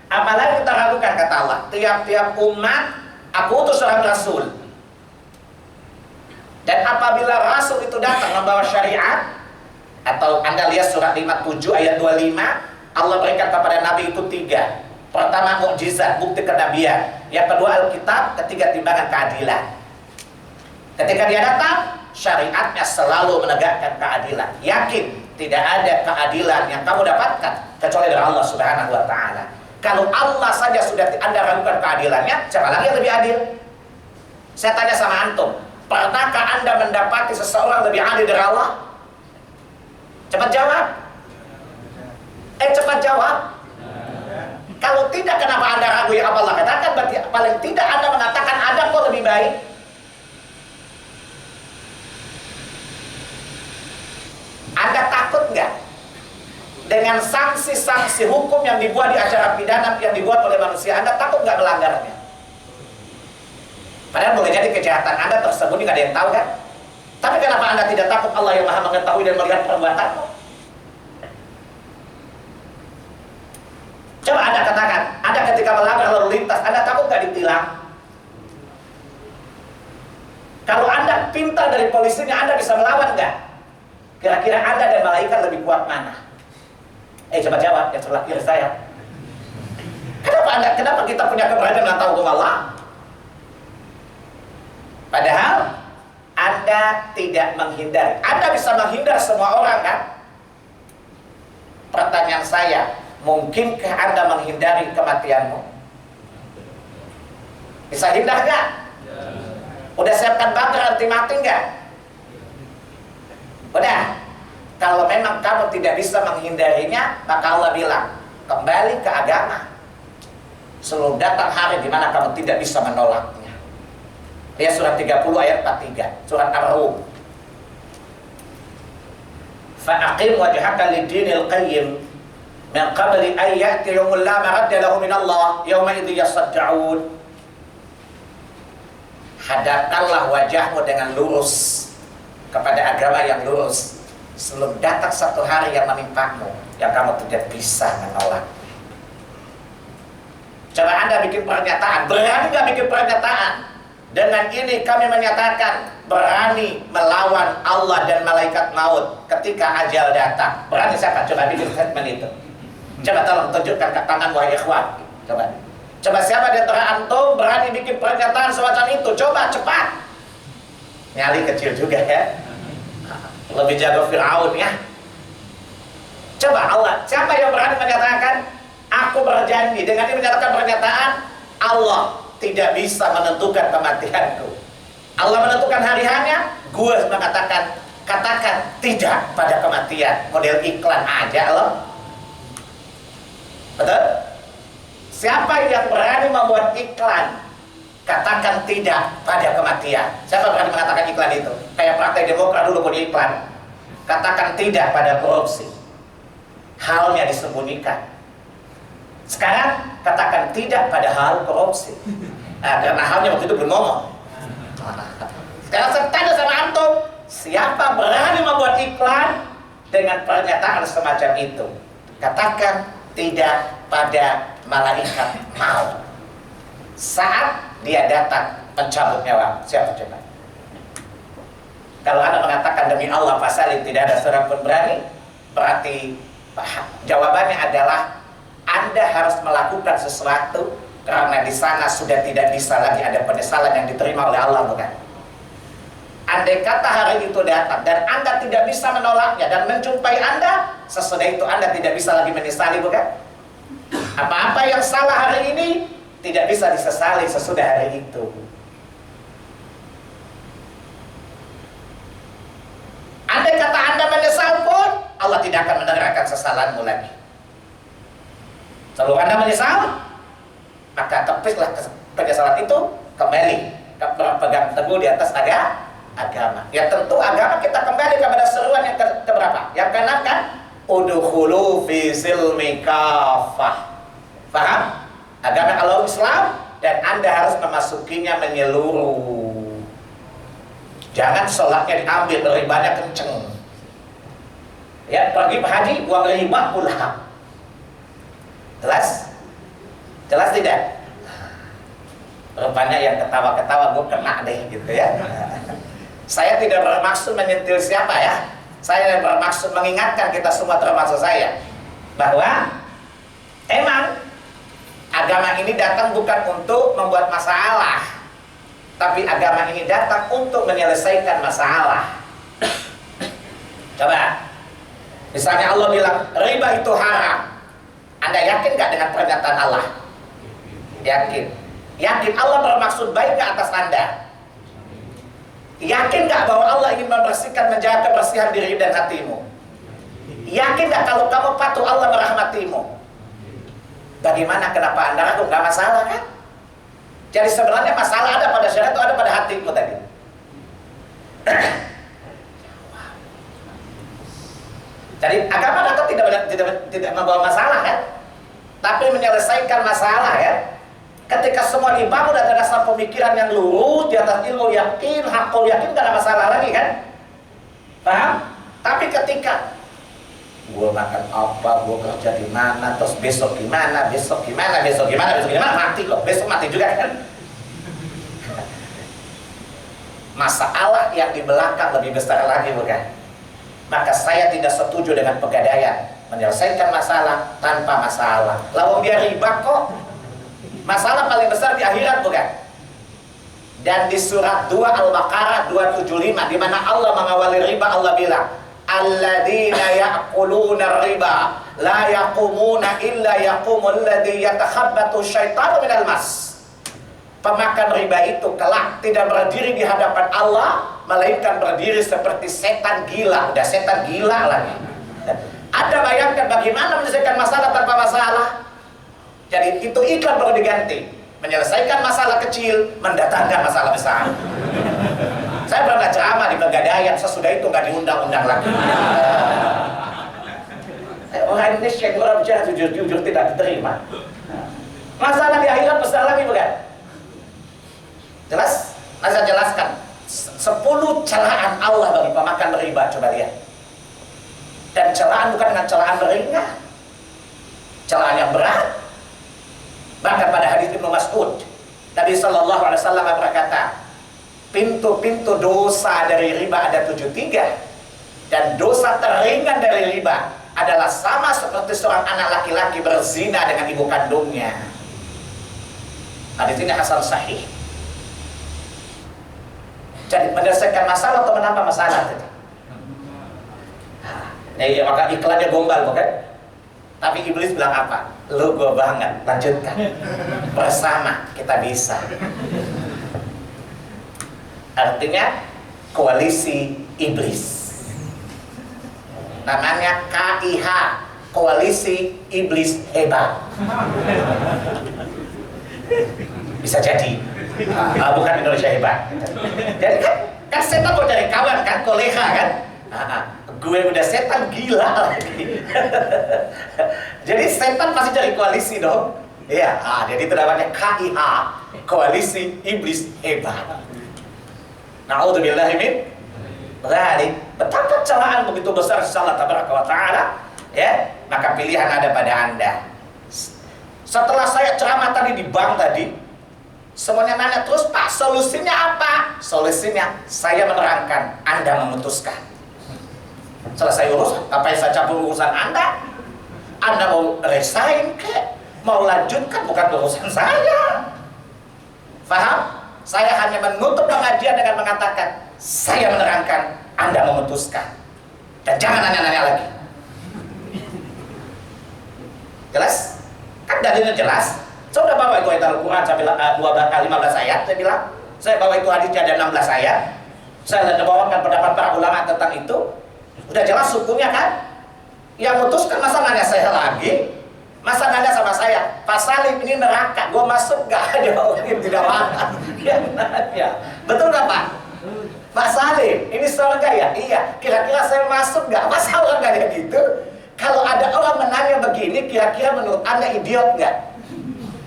Apalagi kita ragukan kata Allah. Tiap-tiap umat aku utus seorang rasul. Dan apabila rasul itu datang membawa syariat, atau Anda lihat surat 57 ayat 25, Allah berikan kepada Nabi itu 3. Pertama mukjizat, bukti kenabian. Yang kedua Alkitab, ketiga timbangan keadilan. Ketika dia datang, syariatnya selalu menegakkan keadilan. Yakin tidak ada keadilan yang kamu dapatkan kecuali dari Allah Subhanahu wa taala. Kalau Allah saja sudah Anda ragukan keadilannya, siapa lagi yang lebih adil? Saya tanya sama antum, pernahkah Anda mendapati seseorang lebih adil dari Allah? Cepat jawab. Cepat jawab. Kalau tidak, kenapa Anda ragu yang Allah katakan? Berarti paling tidak Anda mengatakan ada kok lebih baik. Anda takut nggak dengan sanksi-sanksi hukum yang dibuat di acara pidana yang dibuat oleh manusia? Anda takut nggak melanggarnya? Padahal boleh jadi kejahatan Anda tersembunyi, nggak ada yang tahu kan? Tapi kenapa Anda tidak takut Allah yang maha mengetahui dan melihat perbuatanmu? Coba Anda katakan, Anda ketika melanggar lalu lintas, Anda takut nggak ditilang? Kalau Anda pintar dari polisinya, Anda bisa melawan nggak? Kira-kira Anda dan malaikat lebih kuat mana? Coba jawab, yang sebelah kiri saya. Kenapa kita punya keberanian menentang hukum Allah? Padahal Anda tidak menghindari. Anda bisa menghindar semua orang kan? Pertanyaan saya, mungkinkah Anda menghindari kematianmu? Bisa hindar nggak? Udah siapkan bunker anti mati nggak? Udah. Kalau memang kamu tidak bisa menghindarinya, maka Allah bilang, kembali ke agama. Selalu datang hari di mana kamu tidak bisa menolaknya. Lihat surat 30 ayat 43, surat Ar-Rum. Fa'aqim wajhaka lid-dinil qayyim min qabli an ya'ti yawmun la maradda lahu min Allah yawma idzi yasaddaun. Hadapkanlah wajahmu dengan lurus kepada agama yang lurus sebelum datang satu hari yang menimpamu yang kamu tidak bisa menolak. Coba Anda bikin pernyataan, berani nggak bikin pernyataan? Dengan ini kami menyatakan berani melawan Allah dan malaikat maut ketika ajal datang. Berani siapa? Coba bikin statement itu. Coba tolong tunjukkan ke tangan wahai ikhwan. Coba siapa di antara antum berani bikin pernyataan semacam itu? Coba cepat. Nyali kecil juga ya. Lebih jago Fir'aun ya. Coba Allah, siapa yang berani menyatakan aku berjanji, dengan ini menyatakan pernyataan Allah tidak bisa menentukan kematianku. Allah menentukan hari hanya, gue mengatakan katakan tidak pada kematian. Model iklan aja Allah. Betul? Siapa yang berani membuat iklan katakan tidak pada kematian? Siapa berani mengatakan iklan itu? Kayak Partai Demokrat dulu punya iklan, katakan tidak pada korupsi. Halnya disembunyikan. Sekarang katakan tidak pada hal korupsi. Nah, karena halnya waktu itu belum ngomong. Sekarang saya tanya sama antum, siapa berani membuat iklan dengan pernyataan semacam itu? Katakan tidak pada malaikat maut saat dia datang mencabut nyawa. Siapa coba? Kalau Anda mengatakan demi Allah pasalin tidak ada seorang pun berani, berarti jawabannya adalah Anda harus melakukan sesuatu karena di sana sudah tidak bisa lagi ada penyesalan yang diterima oleh Allah, bukan? Andai kata hari itu datang dan Anda tidak bisa menolaknya dan menjumpai Anda, sesudah itu Anda tidak bisa lagi menyesali, bukan? Apa-apa yang salah hari ini tidak bisa disesali sesudah hari itu. Andai kata Anda menyesal pun, Allah tidak akan mendengarkan sesalanmu lagi. Kalau Anda menyesal, maka tepislah penyesalan itu, kembali berpegang teguh di atas agama. Ya tentu agama kita kembali kepada seruan yang keberapa? Yang keenam kan? Udkhulu fi silmi kafah. Paham? Agama Allah Islam dan Anda harus memasukinya menyeluruh. Jangan sholatnya diambil, ribanya kenceng. Ya, pergi haji buang riba pula. Jelas? Jelas tidak? Rupanya yang ketawa-ketawa gue kena deh gitu ya. Saya tidak bermaksud menyentil siapa ya. Saya bermaksud mengingatkan kita semua termasuk saya bahwa emang agama ini datang bukan untuk membuat masalah, tapi agama ini datang untuk menyelesaikan masalah. Coba, misalnya Allah bilang riba itu haram. Anda yakin gak dengan pernyataan Allah? Yakin. Yakin Allah bermaksud baik ke atas Anda? Yakin gak bahwa Allah ingin membersihkan, menjaga kebersihan diri dan hatimu? Yakin gak kalau kamu patuh Allah merahmatimu? Bagaimana, kenapa Anda ragu? Gak masalah kan? Jadi sebenarnya masalah ada pada syariat itu ada pada hatimu tadi. Jadi agama datang tidak membawa masalah kan? Tapi menyelesaikan masalah ya. Ketika semua dibangun dari dasar pemikiran yang lurus di atas ilmu yakin, hakul yakin, gak ada masalah lagi kan? Paham? Tapi ketika gue makan apa, gue kerja di mana, terus besok gimana, besok gimana, besok gimana, besok gimana, mati loh, besok mati juga kan? Masalah yang di belakang lebih besar lagi, bukan? Maka saya tidak setuju dengan pegadaian menyelesaikan masalah tanpa masalah. Lawang dia riba kok. Masalah paling besar di akhirat, bukan? Dan di surat 2 Al-Baqarah 275 di mana Allah mengawali riba, Allah bilang, alladzina ya'kuluna riba la yaqumuna illa yaqumul ladzi yatakhabbatu syaitanu minal mas. Pemakan riba itu kelak tidak berdiri di hadapan Allah, melainkan berdiri seperti setan gila. Udah setan gila lagi. Anda bayangkan bagaimana menyelesaikan masalah tanpa masalah. Jadi itu iklan perlu diganti. Menyelesaikan masalah kecil, mendatangkan masalah besar. Saya pernah ceramah di Pegadaian, sesudah itu nggak diundang-undang lagi. Orang Indonesia yang orang bicara jujur-jujur tidak diterima. Masalah di akhirat besar lagi bukan? Jelas? Saya jelaskan 10 celaan Allah bagi pemakan riba, coba lihat. Dan celaan bukan dengan celaan ringan, celaan yang berat. Bahkan pada hadis Ibnu Mas'ud, Nabi sallallahu alaihi wasallam berkata, pintu-pintu dosa dari riba ada 73, dan dosa teringan dari riba adalah sama seperti seorang anak laki-laki berzina dengan ibu kandungnya. Hadis ini hasan sahih. Jadi menyelesaikan masalah atau menambah masalah tadi. Ya, maka iklannya gombal bukan? Tapi iblis bilang apa? Lu gue banget, lanjutkan. Bersama kita bisa. Artinya koalisi iblis. Namanya KIH, koalisi iblis hebat. Bisa jadi. Bukan Indonesia hebat. Jadi kan setan mau cari kawan kan, kolega kan. Gue udah setan gila lagi. Jadi setan pasti cari koalisi dong. Iya, jadi itu namanya KIH, koalisi iblis hebat. Na'udzubillahi min dzalik. Betapa celaan begitu besar Allah tabaraka wa taala, ya, maka pilihan ada pada Anda. Setelah saya ceramah tadi di bank tadi, semuanya nanya terus, Pak, solusinya apa? Solusinya saya menerangkan, Anda memutuskan. Selesai urusan, apa yang saya campur urusan Anda? Anda mau resign ke? Mau lanjutkan, bukan urusan saya. Faham? Saya hanya menutup pengajian dengan mengatakan, saya menerangkan, Anda memutuskan. Dan jangan nanya-nanya lagi. Jelas? Kan dalilnya jelas. Saya sudah bawa itu ayat Al-Quran, saya bilang 15 ayat, saya bilang. Saya bawa itu hadisnya ada 16 ayat. Saya bawakan pendapat para ulama tentang itu. Udah jelas hukumnya kan? Yang memutuskan masa nanya saya lagi? Masa nanya sama saya, Pak Salim ini neraka, gue masuk gak? Ada orang yang tidak makan. Ya, betul gak Pak? Pak Salim, ini surga ya? Iya. Kira-kira saya masuk gak? Masa orang gak ada gitu? Kalau ada orang menanya begini, kira-kira menurut Anda idiot gak?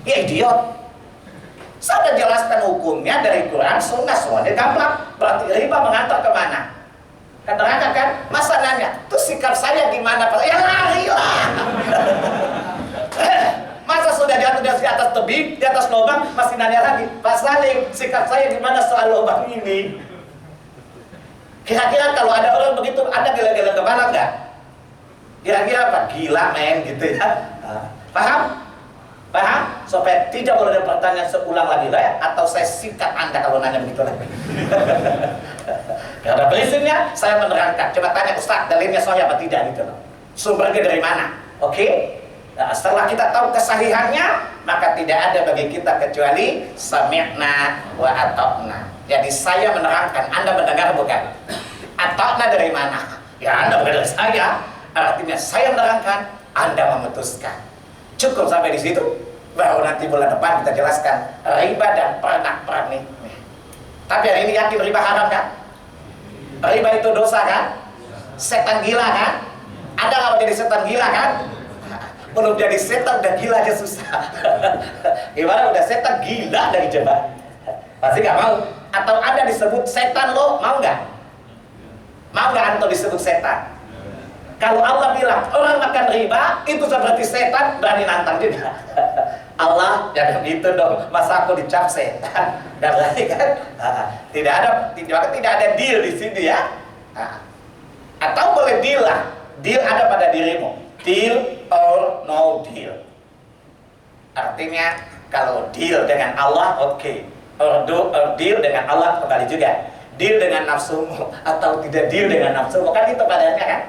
Ya idiot. Saya udah jelaskan hukumnya dari Quran, Sunnah, semuanya gampang. Berarti riba mengantar kemana? Kan neraka kan? Masa nanya, tuh sikap saya gimana Pak? Ya lari lah. Masa sudah di atas tebing, di atas lubang, masih nanya lagi, Pak Salim, sikap saya gimana soal lubang ini? Kira-kira kalau ada orang begitu, Anda gila-gila kemana enggak? Kira-kira apa? Gila men gitu ya. Paham? Paham? Supaya tidak boleh ada pertanyaan seulang lagi lah ya. Atau saya sikat Anda kalau nanya begitu lagi. Karena prinsipnya saya menerangkan. Coba tanya Ustaz, dalilnya sahih apa tidak gitu loh. Sumbernya dari mana? Oke? Nah, setelah kita tahu kesahihannya, maka tidak ada bagi kita kecuali sami'na wa ata'na. Jadi saya menerangkan, Anda mendengar bukan? Ata'na dari mana? Ya Anda bukan dari saya. Artinya saya menerangkan, Anda memutuskan. Cukup sampai di situ. Baru nanti bulan depan kita jelaskan riba dan pernak-pernik. Tapi hari ini yakin riba haram kan? Riba itu dosa kan? Setan gila kan? Ada nggak jadi setan gila kan? Belum jadi setan udah gila aja susah. Gimana udah setan gila dari coba? Pasti nggak mau. Atau ada disebut setan lo mau nggak? Mau nggak antum disebut setan? Kalau Allah bilang orang makan riba itu seperti setan, berani nantang juga. Allah jangan gitu dong, masa aku dicap setan? Gak berani kan? Tidak ada deal di sini ya. Atau boleh deal lah, deal ada pada dirimu. Deal or no deal. Artinya kalau deal dengan Allah oke. deal dengan Allah kembali juga. Deal dengan nafsumu atau tidak deal dengan nafsumu, kan itu padanya kan.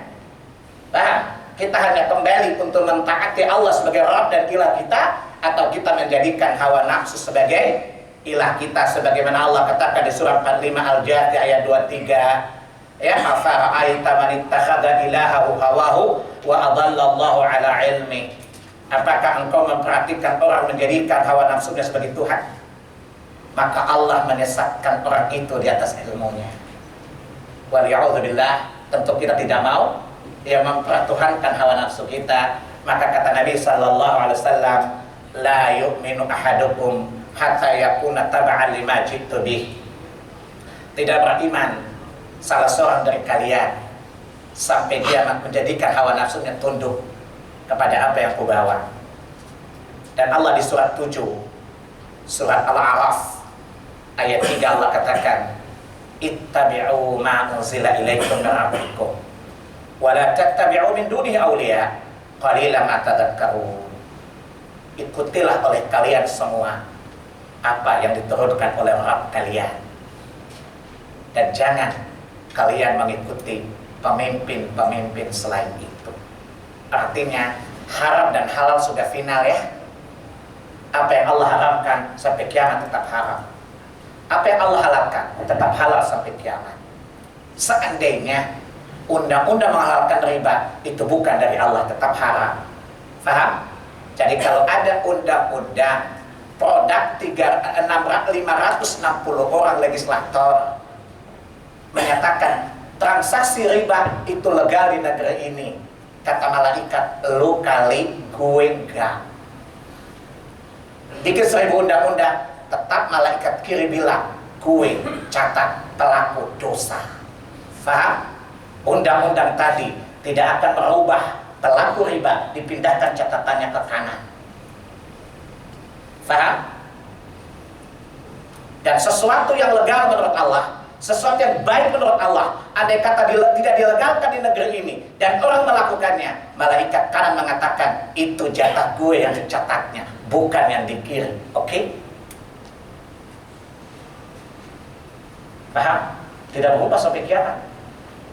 Nah, kita hanya kembali untuk mentaati Allah sebagai Rabb dan ilah kita, atau kita menjadikan hawa nafsu sebagai ilah kita, sebagaimana Allah katakan di surah 45 Al-Jathiyah ayat 23, ya, afara'aita man ittakhadha ilahahu hawahu wa adallallahu ala ilmi. Apakah engkau memperhatikan orang menjadikan hawa nafsunya sebagai Tuhan? Maka Allah menyesatkan orang itu di atas ilmunya. Waliyahudzubillah, tentu kita tidak mau yang mempertuhankan hawa nafsu kita. Maka kata Nabi SAW, la yu'minu ahadukum hatta yakuna taba'an lima jitu bih. Tidak beriman salah seorang dari kalian sampai dia menjadikan hawa nafsunya tunduk kepada apa yang kubawa. Dan Allah di surat 7, surat Al-A'raf ayat 3, Allah katakan, ittabi'u ma unzila ilaikum min rabbikum wa la tattabi'u min dunihi awliya qalilan ma tadhakkarun. Ikutilah oleh kalian semua apa yang diturunkan oleh Rabb kalian, dan jangan kalian mengikuti pemimpin-pemimpin selain itu. Artinya haram dan halal sudah final, ya. Apa yang Allah haramkan sampai kiamat tetap haram. Apa yang Allah halalkan tetap halal sampai kiamat. Seandainya undang-undang menghalalkan riba itu bukan dari Allah, tetap haram. Faham? Jadi kalau ada undang-undang produk 560 orang legislator menyatakan transaksi riba itu legal di negeri ini, kata malaikat, lu kali gue enggak. Bikin 1000 undang-undang, tetap malaikat kiri bilang, gue catat pelaku dosa. Faham? Undang-undang tadi tidak akan merubah pelaku riba, dipindahkan catatannya ke kanan. Faham? Dan sesuatu yang legal menurut Allah, sesuatu yang baik menurut Allah, andai kata tidak dilegalkan di negeri ini dan orang melakukannya, malaikat kanan mengatakan itu jatah gue yang dicatatnya, bukan yang dikirim. Oke? Paham? Tidak berubah sampai kiamat.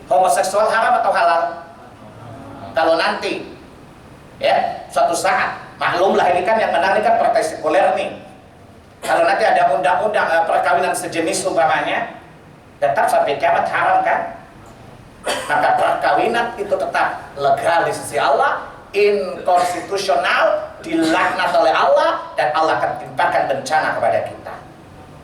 Homoseksual haram atau halal? Kalau nanti, ya, suatu saat, maklumlah ini kan yang menang ini kan partai sekuler nih. Kalau nanti ada undang-undang perkawinan sejenis umpamanya, tetap sampai kiamat haram kan? Maka perkawinan itu tetap legal di sisi Allah, inkonstitusional, dilaknat oleh Allah, dan Allah akan timpakan bencana kepada kita.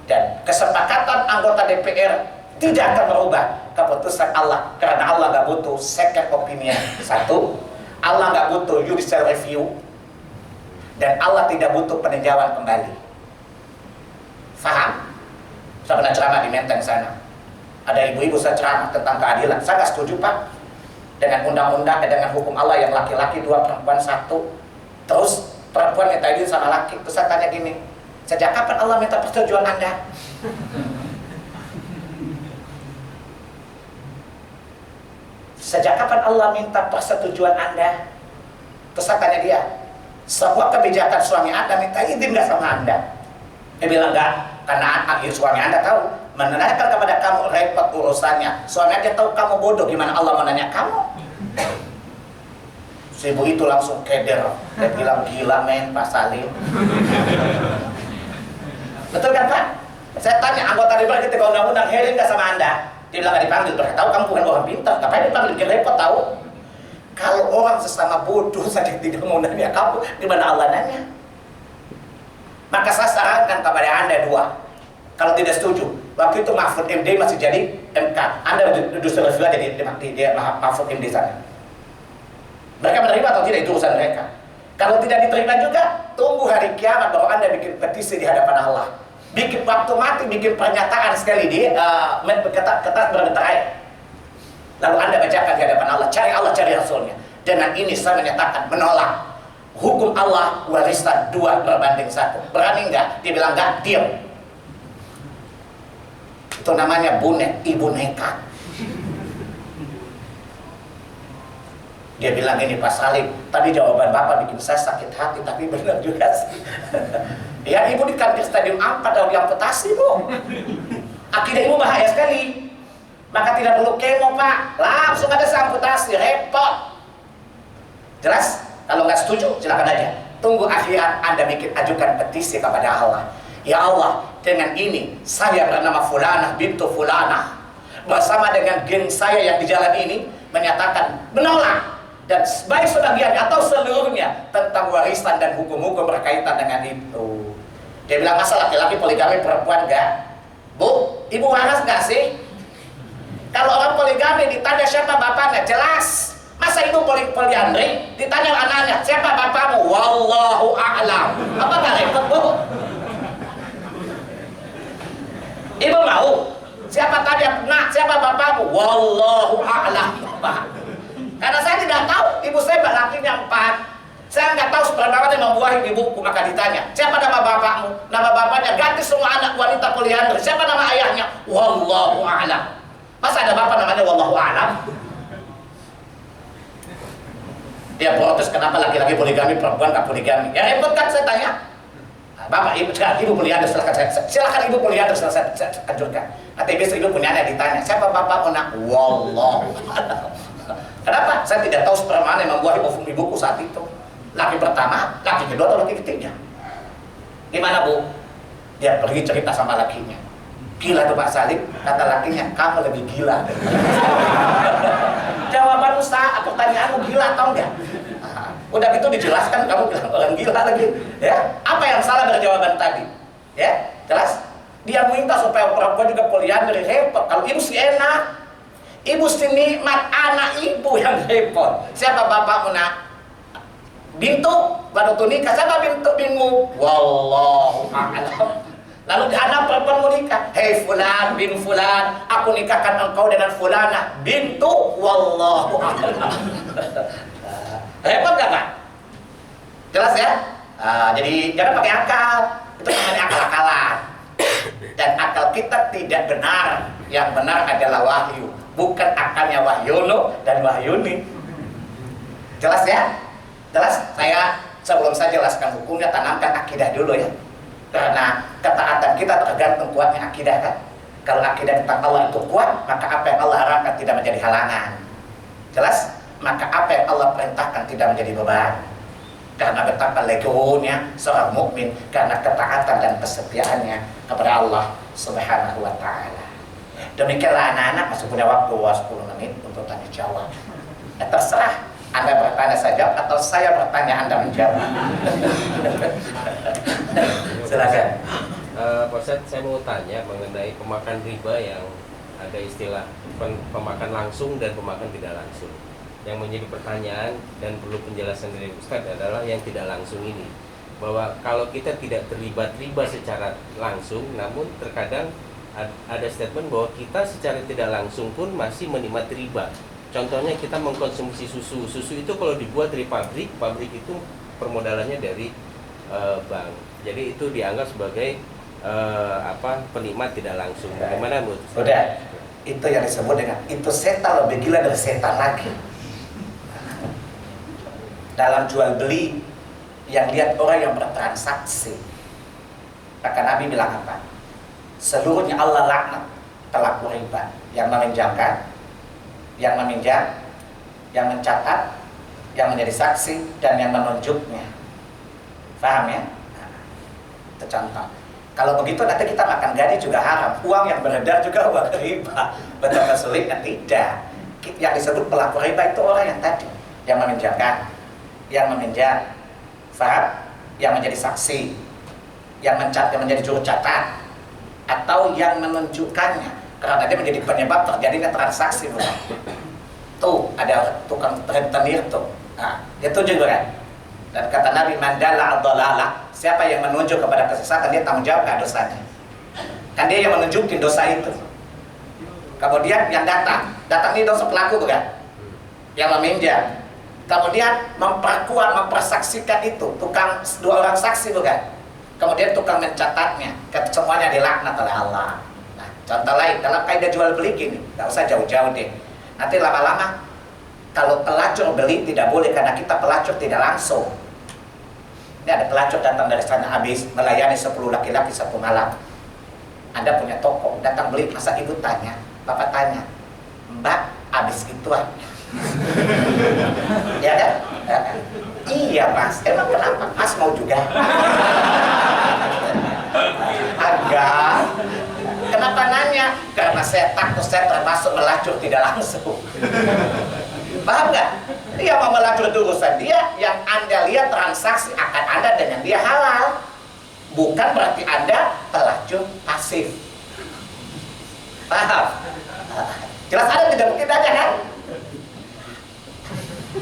Dan kesepakatan anggota DPR tidak akan merubah keputusan Allah, karena Allah nggak butuh second opinion. Satu, Allah nggak butuh judicial review, dan Allah tidak butuh peninjauan kembali. Faham? Saya pernah ceramah di Menteng sana. Ada ibu-ibu saya ceramah tentang keadilan. Saya nggak setuju, Pak, dengan undang-undang, dengan hukum Allah yang laki-laki 2, perempuan 1. Terus perempuan minta izin sama laki. Terus saya tanya gini, sejak kapan Allah minta persetujuan Anda? Sejak kapan Allah minta persetujuan Anda? Terus saya tanya dia, semua kebijakan suami Anda minta izin nggak sama Anda? Dia bilang enggak, karena suami Anda tahu, menanyakan kepada kamu repot urusannya. Suami aja tahu kamu bodoh, gimana Allah menanya kamu? Si ibu itu langsung keder. Dia bilang, gila men Pak Salim. Betul kan Pak? Saya tanya anggota DPR ketika undang-undang hearing nggak sama Anda? Dia bilang nggak dipanggil. Mereka tahu kamu bukan orang pintar. Ngapain dipanggil? Bikin repot tahu. Kalau orang sesama bodoh saja tidak mau nanya kamu, gimana Allah nanya? Maka saya sarankan kepada Anda 2. Kalau tidak setuju, waktu itu Mahfud MD masih jadi MK. Anda duduk sebelah jadi Mahfud MD sana. Mereka menerima atau tidak itu urusan mereka. Kalau tidak diterima juga, tunggu hari kiamat baru Anda bikin petisi di hadapan Allah. Bikin waktu mati, bikin pernyataan sekali di kertas bergetar. Lalu Anda bacakan di hadapan Allah, cari Rasulnya. Dengan ini saya menyatakan menolak hukum Allah warisan 2/1. Berani nggak? Dia bilang nggak, diam. Itu namanya ibu nekat. Dia bilang ini Pak Salim, tadi jawaban Bapak bikin saya sakit hati, tapi benar juga sih. Ya ibu di kantin stadium 4 atau diamputasi bu. Akidah ibu bahaya sekali. Maka tidak perlu kemo pak, langsung ada amputasi, repot. Jelas? Kalau nggak setuju silakan aja. Tunggu akhirat Anda ajukan petisi kepada Allah. Ya Allah, dengan ini saya bernama Fulanah bintu Fulanah bersama dengan geng saya yang di jalan ini menyatakan menolak dan baik sebagian atau seluruhnya tentang warisan dan hukum-hukum berkaitan dengan itu. Dia bilang, masa laki-laki poligami perempuan enggak? Bu, ibu waras nggak sih? Kalau orang poligami ditanya siapa bapaknya, jelas. Masa ibu poliandri ditanya anaknya, siapa bapakmu? Wallahu a'lam. Apa nggak repot bu? Ibu mau? Siapa tanya, nak siapa bapakmu? Wallahu a'lam. Karena saya tidak tahu, ibu saya lakinya 4. Saya nggak tahu seberapa yang membuahi ibuku, maka ditanya, siapa nama bapakmu? Nama bapaknya ganti semua anak wanita poliandri. Siapa nama ayahnya? Wallahu a'lam. Masa ada bapak namanya wallahu a'lam? Dia protes kenapa laki-laki poligami, perempuan nggak poligami. Ya repot kan saya tanya. Bapak, ibu, ibu poliandri silakan ibu poliandri saya anjurkan. Nanti besok ibu punya anak ditanya, siapa bapakmu nak? Wallahu a'lam. Kenapa? Saya tidak tahu seberapa yang membuahi ibuku saat itu. Laki pertama, laki kedua, atau laki ketiga. Gimana bu? Dia pergi cerita sama lakinya. Gila tuh Pak Salim, kata lakinya, kamu lebih gila. Jawaban Ustaz, pertanyaanmu gila atau enggak? Udah gitu dijelaskan, kamu bilang orang gila lagi. Ya, apa yang salah dari jawaban tadi? Ya, jelas. Dia minta supaya perempuan juga poliandri, repot. Kalau ibu sih enak, ibu sih nikmat, anak ibu yang repot. Siapa bapakmu nak? Bintu, baru tuh nikah. Siapa bintu? Wallahu a'lam. Lalu anak perempuan mau nikah. Hei fulan bin fulan, aku nikahkan engkau dengan fulanah bintu wallahu a'lam. Repot gak pak? Jelas ya? Jadi jangan pakai akal. Itu namanya akal-akalan. Dan akal kita tidak benar. Yang benar adalah wahyu, bukan akalnya Wahyono dan Wahyuni. Jelas ya? Jelas? Saya sebelum saya jelaskan hukumnya, tanamkan akidah dulu ya. Karena ketaatan kita tergantung kuatnya akidah kan. Kalau akidah tentang Allah itu kuat, maka apa yang Allah harapkan tidak menjadi halangan. Jelas? Maka apa yang Allah perintahkan tidak menjadi beban. Karena betapa legonya seorang mukmin karena ketaatan dan kesetiaannya kepada Allah Subhanahu wa taala. Demikianlah anak-anak masih punya waktu 10 menit untuk tanya jawab. Terserah Anda bertanya saja atau saya bertanya Anda menjawab. Silakan. Pak Ustadz, saya mau tanya mengenai pemakan riba yang ada istilah pemakan langsung dan pemakan tidak langsung. Yang menjadi pertanyaan dan perlu penjelasan dari Ustadz adalah yang tidak langsung ini. Bahwa kalau kita tidak terlibat riba secara langsung, namun terkadang ada statement bahwa kita secara tidak langsung pun masih menikmati riba. Contohnya kita mengkonsumsi susu. Susu itu kalau dibuat dari pabrik itu permodalannya dari bank. Jadi itu dianggap sebagai penikmat tidak langsung. Bagaimana menurut saya? Udah, itu yang disebut dengan itu setan lebih gila dari setan lagi. Dalam jual beli yang lihat orang yang bertransaksi, maka Nabi bilang apa? Seluruhnya Allah laknat pelaku riba, yang meminjamkan, yang meminjam, yang mencatat, yang menjadi saksi, dan yang menunjuknya. Paham ya? Nah, itu contoh. Kalau begitu nanti kita makan gaji juga haram. Uang yang beredar juga uang riba. Betapa sulitnya? Tidak. Yang disebut pelaku riba itu orang yang tadi, yang meminjamkan, yang meminjam, paham? Yang menjadi saksi, yang mencatat, yang menjadi juru catat, atau yang menunjukkannya. Karena dia menjadi penyebab terjadinya transaksi, bukan? Tuh ada tukang rentenir tuh. Nah, dia tunjuk kan? Dan kata Nabi, mandala ad-dalalah, siapa yang menunjuk kepada kesesatan dia tanggung jawab ke dosanya. Kan dia yang menunjukin dosa itu. Kemudian yang datang ini dosa pelaku bukan? Yang meminjam. Kemudian memperkuat, mempersaksikan itu, tukang 2 orang saksi bukan? Kemudian tukang mencatatnya, semuanya dilaknat oleh Allah. Nah, contoh lain dalam kaidah jual beli gini, nggak usah jauh-jauh deh. Nanti lama-lama kalau pelacur beli tidak boleh karena kita pelacur tidak langsung. Ini ada pelacur datang dari sana habis melayani 10 laki-laki satu malam. Anda punya toko, datang beli, masa ibu tanya, bapak tanya, Mbak, habis gituan? Ya kan? Iya mas, emang kenapa? Mas mau juga? Agak. Kenapa nanya? Karena saya takut saya termasuk melacur tidak langsung. Paham nggak? Dia mau melacur itu urusan dia, yang Anda lihat transaksi akan Anda dengan dia halal. Bukan berarti Anda pelacur pasif. Paham? Jelas Anda tidak mungkin aja kan?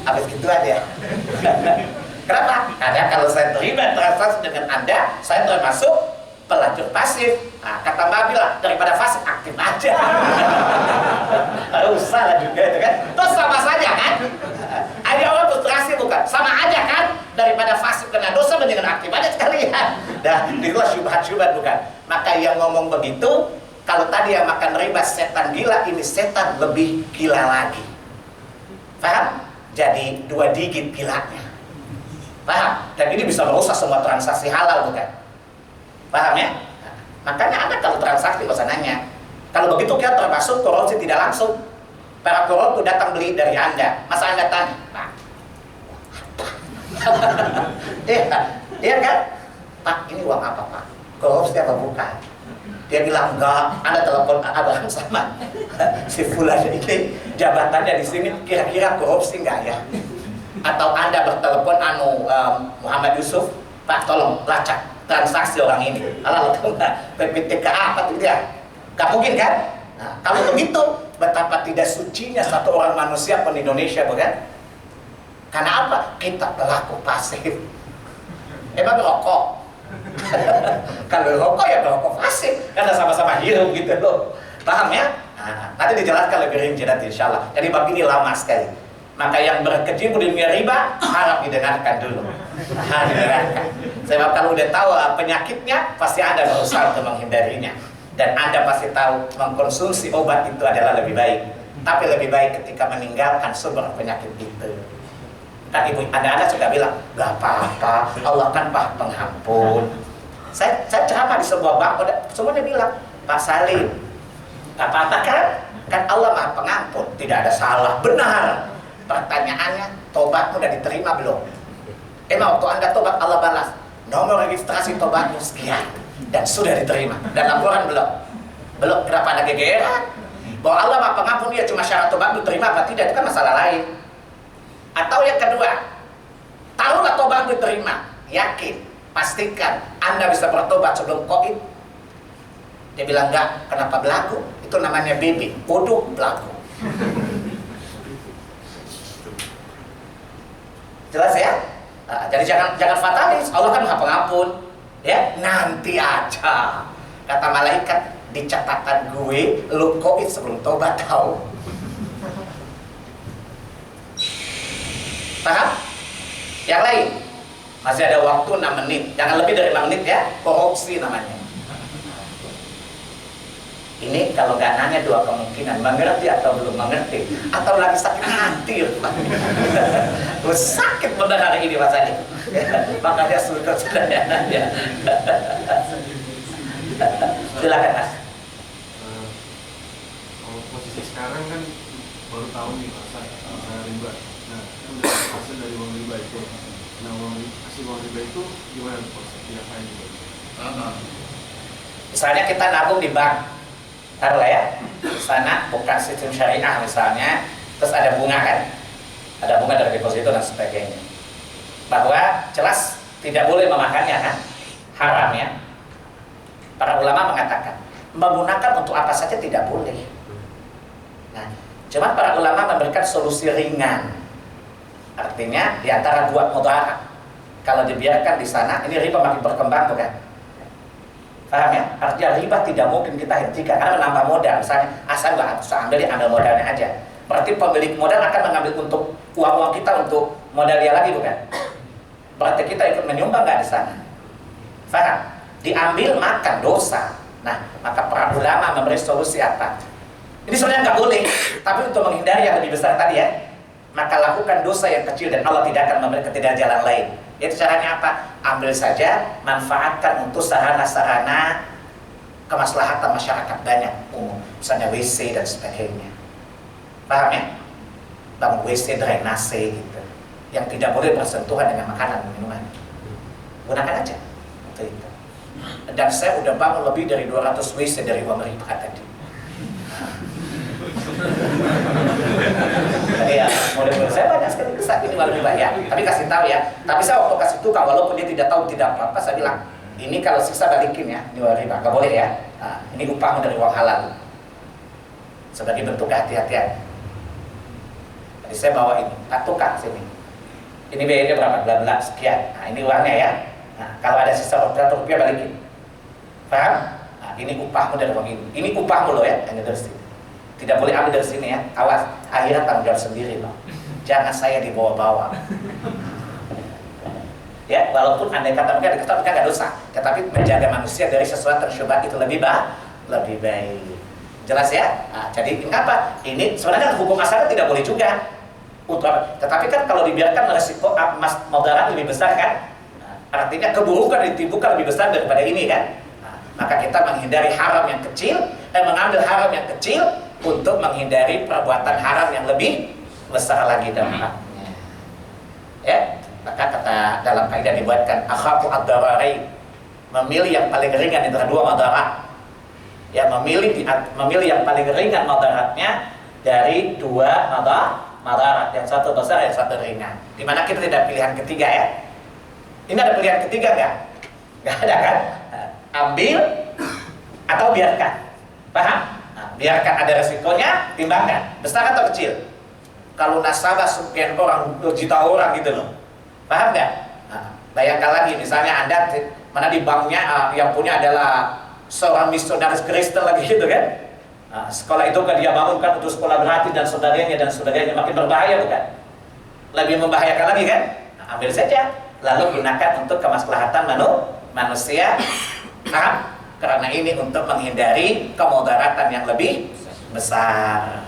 Habis gitu aja. Kenapa? Karena kalau saya terlibat transaksi dengan Anda, saya termasuk pelacur pasif. Nah, kata Mbak bilang, daripada pasif aktif aja. Nggak usah lah juga itu kan. Terus sama saja kan? Ada orang frustrasi bukan? Sama aja kan? Daripada pasif kena dosa mendingan aktif aja sekalian. Dah, itulah syubhat-syubhat bukan? Maka yang ngomong begitu, kalau tadi yang makan riba setan gila, ini setan lebih gila lagi. Paham? Jadi 2 digit gilanya. Paham? Dan ini bisa merusak semua transaksi halal bukan? Paham ya? Nah, makanya Anda kalau transaksi masa nanya. Kalau begitu kita termasuk korupsi tidak langsung. Para koruptor datang beli dari Anda. Masa Anda tanya? Pak. Iya kan? Pak, ini uang apa Pak? Korupsi apa bukan? Dia bilang enggak, Anda telepon abang sama si Fulan ini jabatannya di sini kira-kira korupsi enggak ya? Atau Anda bertelepon Muhammad Yusuf, Pak tolong lacak transaksi orang ini. Alah tahu enggak PPTK apa tuh dia? Enggak mungkin kan? Nah, kalau begitu betapa tidak sucinya satu orang manusia pun di Indonesia bukan? Karena apa? Kita pelaku pasif. Emang rokok. Kalau rokok ya rokok pasif karena sama-sama hidup gitu loh. Paham ya? Nah, nanti dijelaskan lebih rinci nanti insya Allah. Jadi bab ini lama sekali. Maka yang berkecimpung di dunia riba harap didengarkan dulu. Harap didengarkan. Sebab kalau udah tahu penyakitnya pasti Anda berusaha untuk menghindarinya. Dan Anda pasti tahu mengkonsumsi obat itu adalah lebih baik. Tapi lebih baik ketika meninggalkan sumber penyakit itu. Dan ibu Anda sudah bilang, gak apa-apa, Allah kan Pak Pengampun. Saya ceramah di sebuah bank, semuanya bilang, Pak Salim, gak apa-apa kan? Kan Allah Maha Pengampun, tidak ada salah, benar. Pertanyaannya, tobatmu udah diterima belum? Emang waktu Anda tobat Allah balas, nomor registrasi tobatmu sekian dan sudah diterima. Dan laporan belum? Belum, kenapa Anda gegeran? Bahwa Allah Maha Pengampun, dia cuma syarat tobatmu diterima apa tidak, itu kan masalah lain. Atau yang kedua, taruhlah tobatmu diterima, yakin, pastikan Anda bisa bertobat sebelum Covid. Dia bilang enggak, kenapa belagu? Itu namanya baby, bodoh belagu. Jelas ya? Nah, jadi jangan fatalis. Allah kan Maha Pengampun. Ya, nanti aja. Kata malaikat, di catatan gue, lu Covid sebelum tobat tahu. Paham? Yang lain masih ada waktu 6 menit. Jangan lebih dari 6 menit ya. Korupsi namanya. Ini kalau nggak nanya 2 kemungkinan, mengerti atau belum mengerti, atau lagi sakit hati. Sakit benar hari ini Mas Ali. Makanya sudah nanya. Silakan Mas. Kalau posisi sekarang kan baru tahu nih masa riba. Nah, hasil dari uang riba itu. Nah, hasil uang riba itu gimana proses diapain gitu? Misalnya kita nabung di bank. Taruhlah ya, di sana bukan sistem syariah misalnya, terus ada bunga kan, ada bunga dari deposito dan sebagainya. Bahwa jelas tidak boleh memakannya kan, haram ya. Para ulama mengatakan menggunakan untuk apa saja tidak boleh. Nah, cuma para ulama memberikan solusi ringan. Artinya di antara 2 mudarat. Kalau dibiarkan di sana, ini riba makin berkembang bukan? Paham ya? Artinya riba tidak mungkin kita hentikan karena menambah modal. Misalnya asal nggak usah ambil, dia ambil modalnya aja. Berarti pemilik modal akan mengambil untuk uang kita untuk modal dia lagi bukan? Berarti kita ikut menyumbang nggak di sana? Paham? Diambil makan dosa. Nah, maka para ulama memberi solusi apa? Ini sebenarnya nggak boleh, tapi untuk menghindari yang lebih besar tadi ya, maka lakukan dosa yang kecil dan Allah tidak akan memberi ketidakjalan lain. Itu caranya apa? Ambil saja, manfaatkan untuk sarana-sarana kemaslahatan masyarakat banyak umum, misalnya WC dan sebagainya. Paham ya? Bangun WC, drainase gitu, yang tidak boleh bersentuhan dengan makanan dan minuman. Gunakan aja untuk itu. Dan saya udah bangun lebih dari 200 WC dari uang riba tadi. Jadi ya, murid-murid saya banyak sekali kesat ini uang riba ya. Tapi kasih tahu ya. Tapi saya waktu kasih tukang, walaupun dia tidak tahu tidak apa-apa, saya bilang ini kalau siksa balikin ya, ini uang riba, nggak boleh ya. Nah, ini upahmu dari uang halal. Sebagai bentuk kehati-hatian. Jadi saya bawa ini, tukang sini. Ini biayanya berapa? Bla bla sekian. Nah, ini uangnya ya. Nah, kalau ada sisa rupiah balikin. Paham? Nah, ini upahmu dari uang ini. Ini upahmu loh ya, hanya dari sini. Tidak boleh ambil dari sini ya. Awas, akhirat tanggung jawab sendiri loh. Jangan saya dibawa-bawa. Ya, walaupun andai kata mereka diketahui nggak dosa, tetapi menjaga manusia dari sesuatu yang syubhat itu lebih baik. Jelas ya? Nah, jadi kenapa? Ini sebenarnya hukum asalnya tidak boleh juga. Tetapi kan kalau dibiarkan resiko mudarat lebih besar kan? Nah, artinya keburukan ditimbulkan lebih besar daripada ini kan? Nah, maka kita menghindari haram yang kecil, mengambil haram yang kecil untuk menghindari perbuatan haram yang lebih besar lagi dampaknya. Ya, maka kata dalam kaidah dibuatkan akhafu ad-dararain, memilih yang paling ringan antara dua madarat. Ya, memilih yang paling ringan madaratnya dari dua madarat, yang satu besar, yang satu ringan. Dimana kita tidak pilihan ketiga ya. Ini ada pilihan ketiga nggak? Nggak ada kan? Ambil atau biarkan. Paham? Nah, biarkan ada resikonya, timbangkan. Besar atau kecil? Kalau nasabah sekian orang, juta orang gitu loh. Paham nggak? Nah, bayangkan lagi, misalnya Anda mana di banknya yang punya adalah seorang misionaris Kristen lagi gitu kan? Nah, sekolah itu kan dia bangunkan untuk sekolah gratis dan sebagainya, makin berbahaya bukan? Lebih membahayakan lagi kan? Nah, ambil saja, lalu gunakan untuk kemaslahatan manusia. Nah, karena ini untuk menghindari kemudaratan yang lebih besar.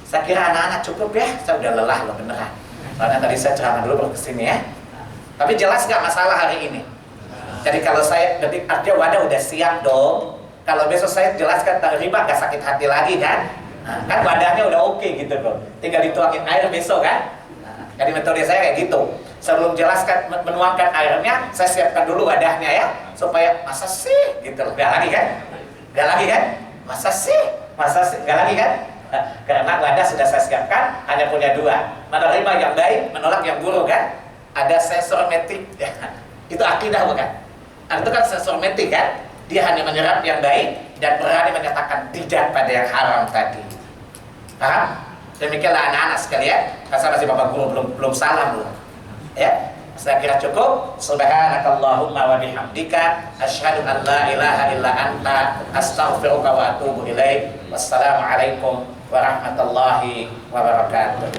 Saya kira anak-anak cukup ya, saya udah lelah loh beneran. Soalnya tadi saya ceramah dulu baru kesini ya. Tapi jelas nggak masalah hari ini? Jadi kalau saya, artinya wadah udah siap dong. Kalau besok saya jelaskan tentang riba, nggak sakit hati lagi kan? Nah, kan wadahnya udah oke gitu loh. Tinggal dituangin air besok kan? Nah, jadi metode saya kayak gitu. Sebelum jelaskan menuangkan airnya, saya siapkan dulu wadahnya ya, supaya masa sih gitu loh. Nggak lagi kan? Nggak lagi kan? Masa sih? Nggak lagi kan? Nah, karena wadah sudah saya siapkan, hanya punya dua. Menerima yang baik, menolak yang buruk kan? Ada sensor metik. Itu akidah bukan? Itu kan sensor metik kan? Dia hanya menyerap yang baik dan berani menyatakan tidak pada yang haram tadi. Paham? Demikianlah anak-anak sekalian. Saya masih bapak guru belum salam belum. Ya, saya kira cukup. Subhanakallahumma wa bihamdika asyhadu an la ilaha illa anta astaghfiruka wa atubu ilaik. Wassalamualaikum warahmatullahi wabarakatuh.